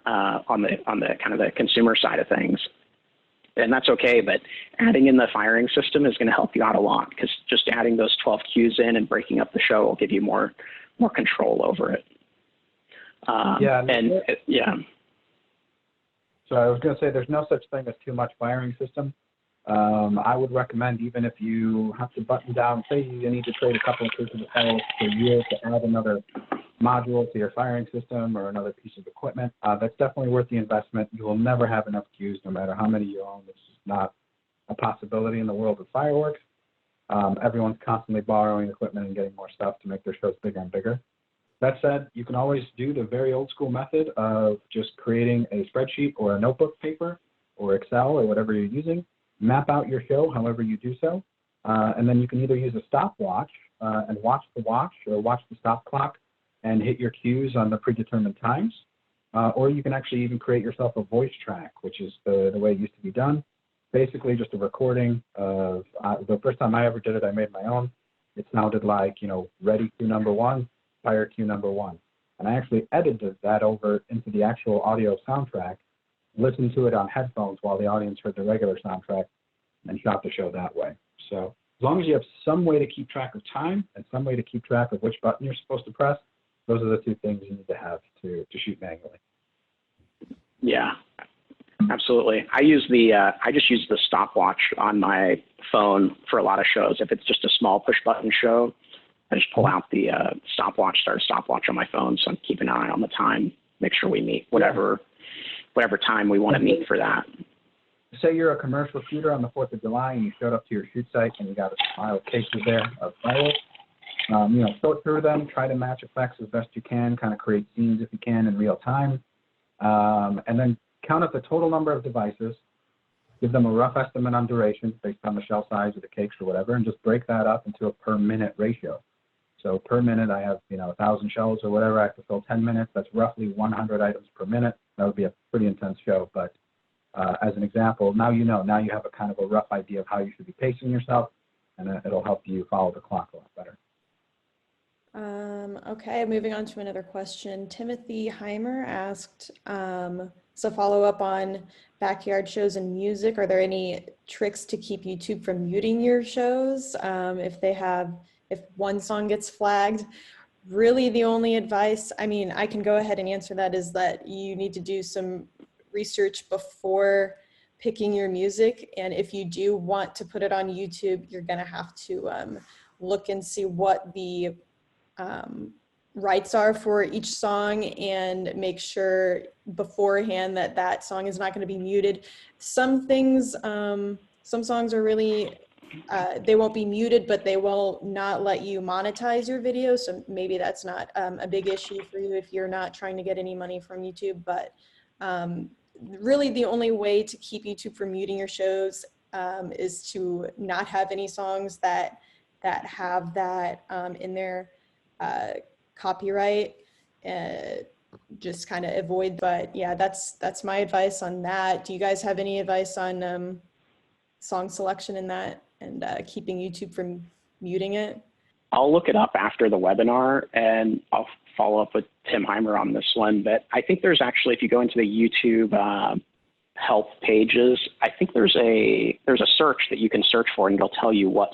on the kind of the consumer side of things. And that's okay, but adding in the firing system is going to help you out a lot, because just adding those 12 cues in and breaking up the show will give you more control over it. Yeah. So I was going to say there's no such thing as too much firing system. I would recommend, even if you have to button down, say you need to trade a couple of pieces of files per year to add another module to your firing system or another piece of equipment, that's definitely worth the investment. You will never have enough cues no matter how many you own. It's just not a possibility in the world of fireworks. Everyone's constantly borrowing equipment and getting more stuff to make their shows bigger and bigger. That said, you can always do the very old school method of just creating a spreadsheet or a notebook paper or Excel or whatever you're using, map out your show however you do so, and then you can either use a stopwatch and watch the watch or watch the stop clock and hit your cues on the predetermined times, or you can actually even create yourself a voice track, which is the way it used to be done. Basically just a recording of, the first time I ever did it, I made my own. It sounded like, ready cue number one, fire cue number one. And I actually edited that over into the actual audio soundtrack, listened to it on headphones while the audience heard the regular soundtrack, and shot the show that way. So as long as you have some way to keep track of time and some way to keep track of which button you're supposed to press, those are the two things you need to have to shoot manually. Yeah, absolutely. I just use the stopwatch on my phone for a lot of shows. If it's just a small push button show, I just pull out the stopwatch, start a stopwatch on my phone, so I'm keeping an eye on the time, make sure we meet whatever time we want to meet for that. Say you're a commercial shooter on the 4th of July and you showed up to your shoot site and you got a pile of cases there of fireworks. Sort through them, try to match effects as best you can, kind of create scenes if you can in real time, and then count up the total number of devices, give them a rough estimate on duration based on the shell size of the cakes or whatever, and just break that up into a per minute ratio. So per minute, I have 1,000 shells or whatever. I have to fill 10 minutes. That's roughly 100 items per minute. That would be a pretty intense show. But as an example, now you have a kind of a rough idea of how you should be pacing yourself, and it'll help you follow the clock a lot better. Okay, moving on to another question. Timothy Heimer asked, so follow up on backyard shows and music. Are there any tricks to keep YouTube from muting your shows if one song gets flagged? Really the only advice, I can go ahead and answer that, is that you need to do some research before picking your music. And if you do want to put it on YouTube, you're gonna have to look and see what the rights are for each song and make sure beforehand that song is not going to be muted. Some songs are really they won't be muted, but they will not let you monetize your video. So maybe that's not a big issue for you if you're not trying to get any money from YouTube. But really the only way to keep YouTube from muting your shows is to not have any songs that have that in their copyright. Just kind of avoid. But yeah, that's my advice on that. Do you guys have any advice on song selection in that and keeping YouTube from muting it? I'll look it up after the webinar and I'll follow up with Tim Heimer on this one. But I think there's actually, if you go into the YouTube help pages, I think there's a search that you can search for and it'll tell you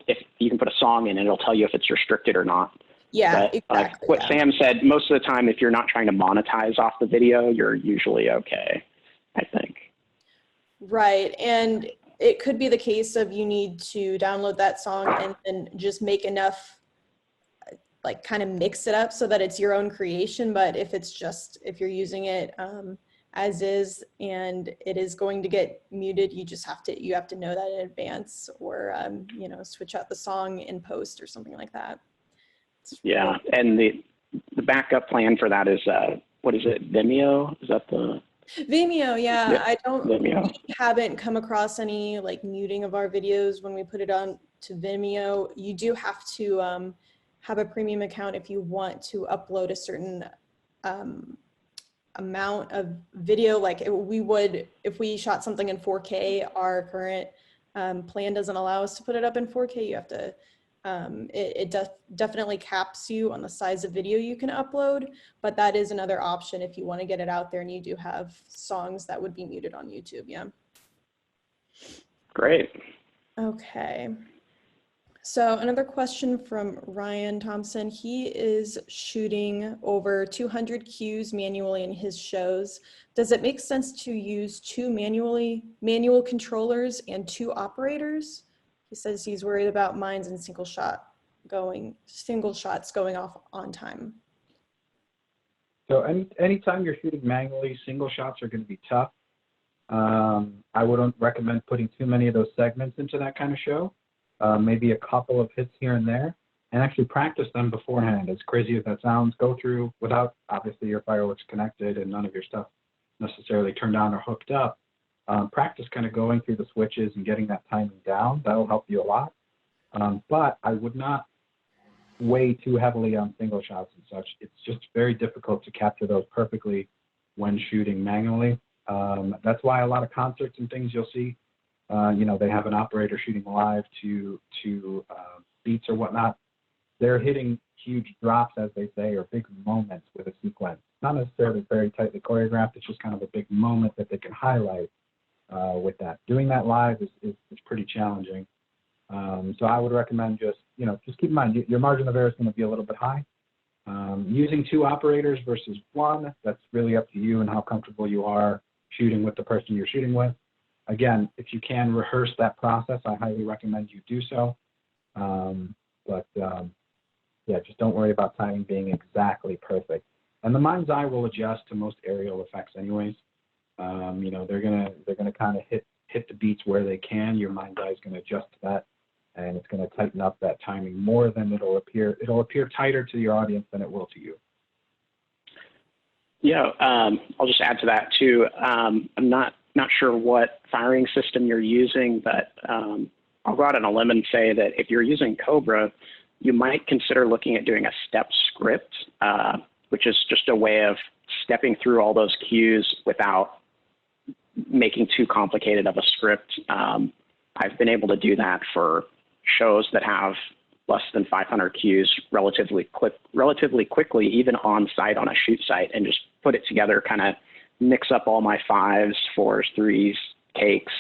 if you can put a song in and it'll tell you if it's restricted or not. Yeah, but, exactly. What Sam said, most of the time, if you're not trying to monetize off the video, you're usually okay, I think. Right, and it could be the case of you need to download that song and then just make enough, like kind of mix it up so that it's your own creation. But if you're using it as is and it is going to get muted, you have to know that in advance, or you know, switch out the song in post or something like that. Yeah, and the backup plan for that is, what is it, Vimeo? Is that the? Vimeo, yeah. We haven't come across any like muting of our videos when we put it on to Vimeo. You do have to have a premium account if you want to upload a certain amount of video. Like we would, if we shot something in 4K, our current plan doesn't allow us to put it up in 4K. You have to, it definitely caps you on the size of video you can upload, but that is another option if you want to get it out there and you do have songs that would be muted on YouTube. Yeah. Great. Okay. So another question from Ryan Thompson. He is shooting over 200 cues manually in his shows. Does it make sense to use two manual controllers and two operators? He says he's worried about mines and single shots going off on time. So anytime you're shooting manually, single shots are going to be tough. I wouldn't recommend putting too many of those segments into that kind of show. Maybe a couple of hits here and there, and actually practice them beforehand. As crazy as that sounds, go through without obviously your fireworks connected and none of your stuff necessarily turned on or hooked up. Practice kind of going through the switches and getting that timing down. That'll help you a lot. But I would not weigh too heavily on single shots and such. It's just very difficult to capture those perfectly when shooting manually. That's why a lot of concerts and things you'll see, you know, they have an operator shooting live to beats or whatnot. They're hitting huge drops, as they say, or big moments with a sequence. Not necessarily very tightly choreographed. It's just kind of a big moment that they can highlight with that. Doing that live is pretty challenging. So I would recommend just keep in mind your margin of error is going to be a little bit high. Using two operators versus one, that's really up to you and how comfortable you are shooting with the person you're shooting with. Again, if you can rehearse that process, I highly recommend you do so. Yeah, just don't worry about timing being exactly perfect. And the mind's eye will adjust to most aerial effects anyways. They're gonna kind of hit the beats where they can. Your mind's eye is gonna adjust to that, and it's gonna tighten up that timing more than it'll appear tighter to your audience than it will to you. Yeah, I'll just add to that too. I'm not sure what firing system you're using, but I'll go out on a limb and say that if you're using Cobra, you might consider looking at doing a step script, which is just a way of stepping through all those cues without making too complicated of a script. I've been able to do that for shows that have less than 500 cues relatively quickly, even on site on a shoot site, and just put it together, kind of mix up all my 5s, 4s, 3s, takes,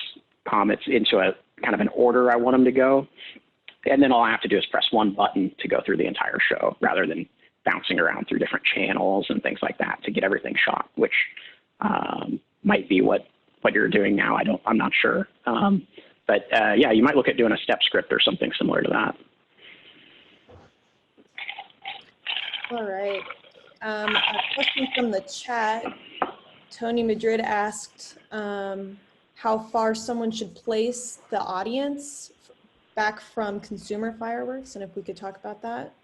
comets into a kind of an order I want them to go. And then all I have to do is press one button to go through the entire show rather than bouncing around through different channels and things like that to get everything shot, which might be what you're doing now. I'm not sure. Yeah, you might look at doing a step script or something similar to that. All right. A question from the chat. Tony Madrid asked how far someone should place the audience back from consumer fireworks, and if we could talk about that.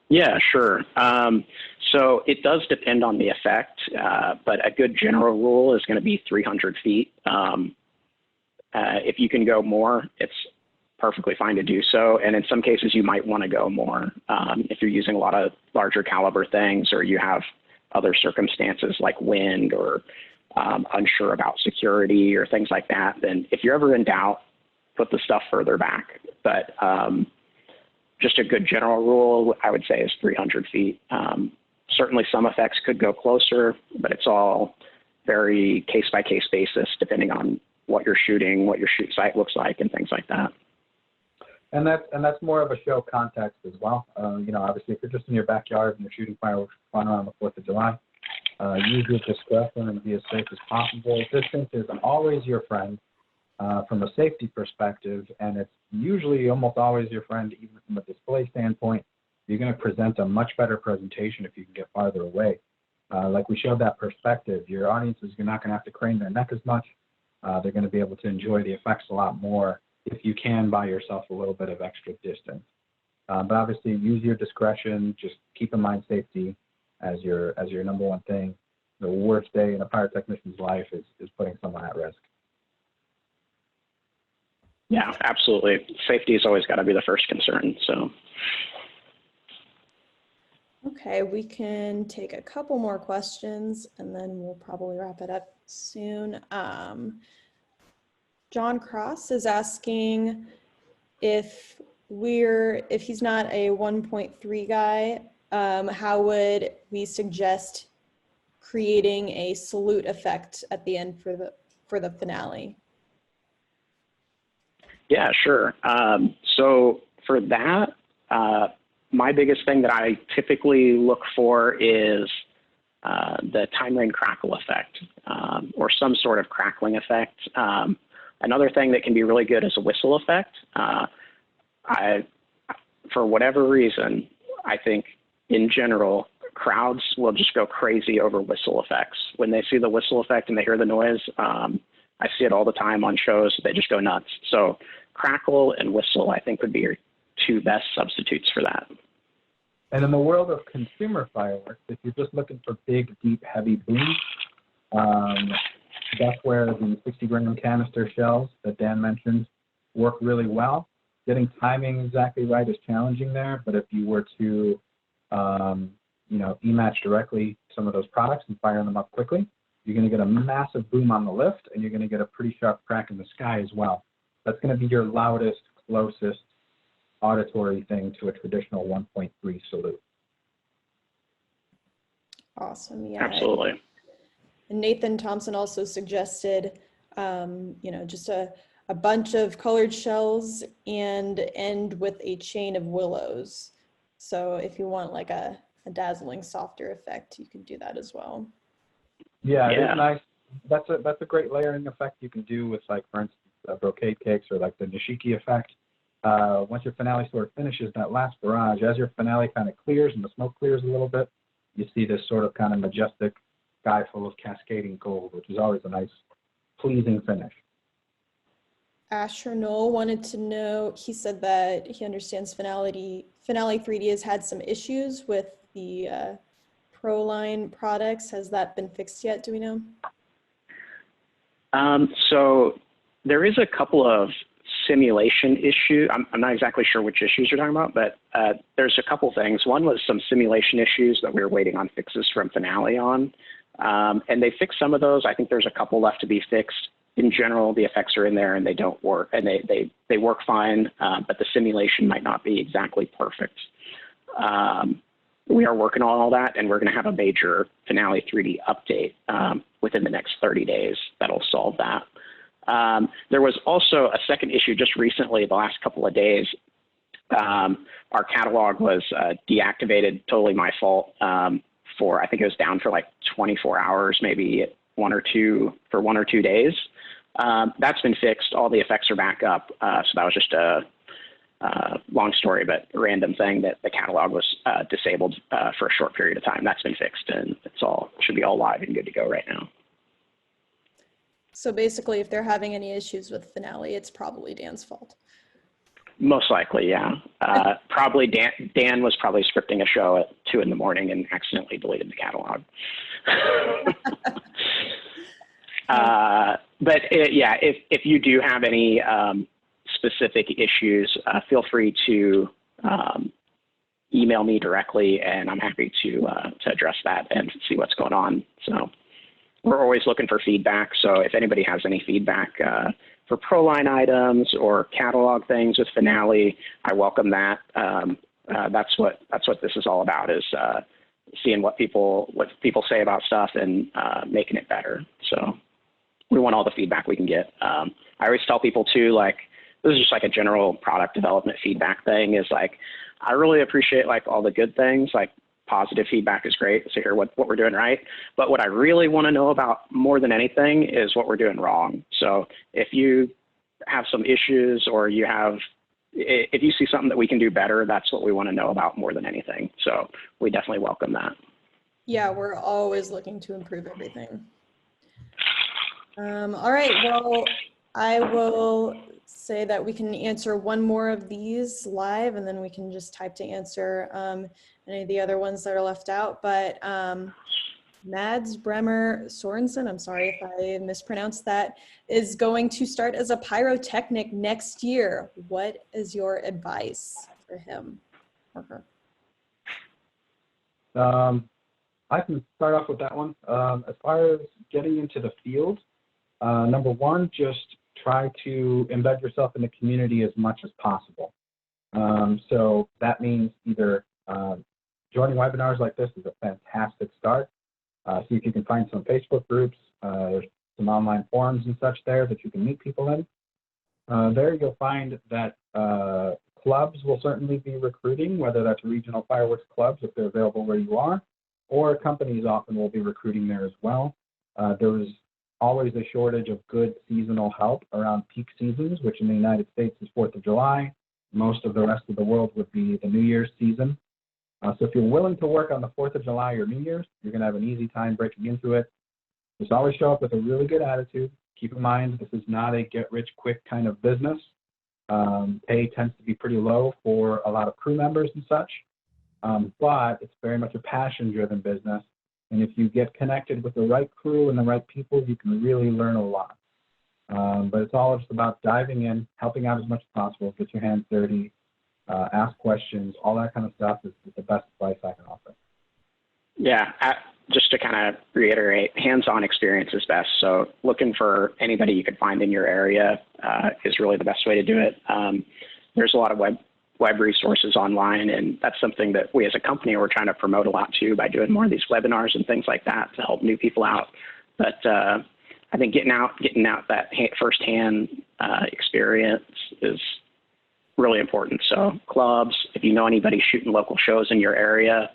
Yeah, sure. So it does depend on the effect, but a good general rule is going to be 300 feet. If you can go more, it's perfectly fine to do so. And in some cases, you might want to go more if you're using a lot of larger caliber things, or you have other circumstances like wind, or unsure about security or things like that. Then if you're ever in doubt, put the stuff further back. But just a good general rule, I would say, is 300 feet. Certainly some effects could go closer, but it's all very case-by-case basis, depending on what you're shooting, what your shoot site looks like, and things like that. And that's more of a show context as well. You know, obviously, if you're just in your backyard and you're shooting fireworks for fun on the 4th of July, use your discretion and be as safe as possible. Distance is always your friend from a safety perspective, and it's usually almost always your friend, even from a display standpoint. You're going to present a much better presentation if you can get farther away. Like we showed that perspective, your audience is not going to have to crane their neck as much. They're going to be able to enjoy the effects a lot more if you can buy yourself a little bit of extra distance. But obviously, use your discretion. Just keep in mind safety as your number one thing. The worst day in a pyrotechnician's life is putting someone at risk. Yeah, absolutely. Safety has always got to be the first concern. So. Okay, we can take a couple more questions and then we'll probably wrap it up soon. John Cross is asking if he's not a 1.3 guy, how would we suggest creating a salute effect at the end for the finale? Yeah, sure. So for that, my biggest thing that I typically look for is the time rain crackle effect, or some sort of crackling effect. Another thing that can be really good is a whistle effect. For whatever reason, I think in general, crowds will just go crazy over whistle effects. When they see the whistle effect and they hear the noise, I see it all the time on shows. They just go nuts. So crackle and whistle, I think, would be your two best substitutes for that. And in the world of consumer fireworks, if you're just looking for big, deep, heavy booms, that's where the 60-gram canister shells that Dan mentioned work really well. Getting timing exactly right is challenging there, but if you were to, e-match directly some of those products and fire them up quickly, you're going to get a massive boom on the lift, and you're going to get a pretty sharp crack in the sky as well. That's going to be your loudest, closest auditory thing to a traditional 1.3 salute. Awesome, yeah. Absolutely. And Nathan Thompson also suggested, just a bunch of colored shells and end with a chain of willows. So if you want like a dazzling, softer effect, you can do that as well. Yeah, it's nice. That's a great layering effect you can do with, like, for instance, brocade cakes or like the nishiki effect. Once your finale sort of finishes, that last barrage, as your finale kind of clears and the smoke clears a little bit, you see this sort of kind of majestic sky full of cascading gold, which is always a nice, pleasing finish. Asher Knoll wanted to know, he said that he understands Finale 3D has had some issues with the Proline products. Has that been fixed yet? Do we know? So there is a couple of simulation issues. I'm not exactly sure which issues you're talking about, but there's a couple things. One was some simulation issues that we were waiting on fixes from Finale on. And they fixed some of those. I think there's a couple left to be fixed. In general, the effects are in there and they don't work, and they work fine, but the simulation might not be exactly perfect. We are working on all that, and we're going to have a major Finale 3D update within the next 30 days that'll solve that. There was also a second issue just recently, the last couple of days. Our catalog was deactivated, totally my fault, I think it was down for like 24 hours, maybe one or two days. That's been fixed. All the effects are back up. So that was just a long story, but random thing that the catalog was disabled for a short period of time. That's been fixed, and should be all live and good to go right now. So basically, if they're having any issues with Finale, it's probably Dan's fault. Most likely, yeah. Probably Dan was probably scripting a show at 2 in the morning and accidentally deleted the catalog. But yeah, if you do have any specific issues, feel free to email me directly, and I'm happy to address that and see what's going on. So we're always looking for feedback. So if anybody has any feedback for ProLine items or catalog things with Finale, I welcome that. That's what this is all about, is seeing what people say about stuff and making it better. So we want all the feedback we can get. I always tell people too, like, this is just like a general product development feedback thing, is like, I really appreciate like all the good things, like positive feedback is great to hear what we're doing right. But what I really want to know about more than anything is what we're doing wrong. So if you have some issues, or if you see something that we can do better, that's what we want to know about more than anything. So we definitely welcome that. Yeah, we're always looking to improve everything. All right, well, I will say that we can answer one more of these live, and then we can just type to answer any of the other ones that are left out. But Mads Bremer Sorensen, I'm sorry if I mispronounced that, is going to start as a pyrotechnic next year. What is your advice for him or her? I can start off with that one. As far as getting into the field, number one, just try to embed yourself in the community as much as possible. So that means either joining webinars like this is a fantastic start. See if you can find some Facebook groups. There's some online forums and such there that you can meet people in. There you'll find that clubs will certainly be recruiting, whether that's regional fireworks clubs if they're available where you are, or companies often will be recruiting there as well. There's always a shortage of good seasonal help around peak seasons, which in the United States is 4th of July. Most of the rest of the world would be the New Year's season. So if you're willing to work on the 4th of July or New Year's, you're going to have an easy time breaking into it. Just always show up with a really good attitude. Keep in mind, this is not a get-rich-quick kind of business. Pay tends to be pretty low for a lot of crew members and such, but it's very much a passion-driven business. And if you get connected with the right crew and the right people, you can really learn a lot. But it's all just about diving in, helping out as much as possible, get your hands dirty, ask questions, all that kind of stuff is the best advice I can offer. Yeah, just to kind of reiterate, hands-on experience is best. So looking for anybody you can find in your area is really the best way to do it. There's a lot of web resources online, and that's something that we as a company we're trying to promote a lot too by doing more of these webinars and things like that to help new people out. But I think getting out that firsthand experience is really important. So clubs, if you know anybody shooting local shows in your area,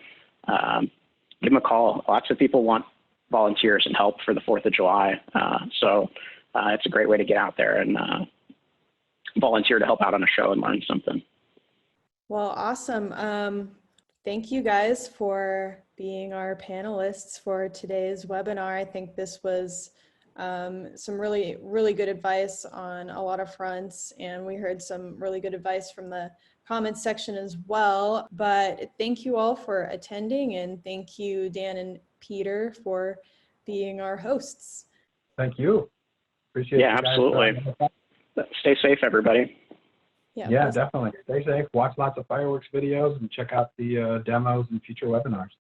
give them a call. Lots of people want volunteers and help for the 4th of July. So it's a great way to get out there and volunteer to help out on a show and learn something. Well, awesome. Thank you guys for being our panelists for today's webinar. I think this was some really, really good advice on a lot of fronts, and we heard some really good advice from the comments section as well. But thank you all for attending, and thank you, Dan and Peter, for being our hosts. Thank you. Appreciate it. Yeah, absolutely. Stay safe, everybody. Yeah, definitely. Stay safe. Watch lots of fireworks videos and check out the demos and future webinars.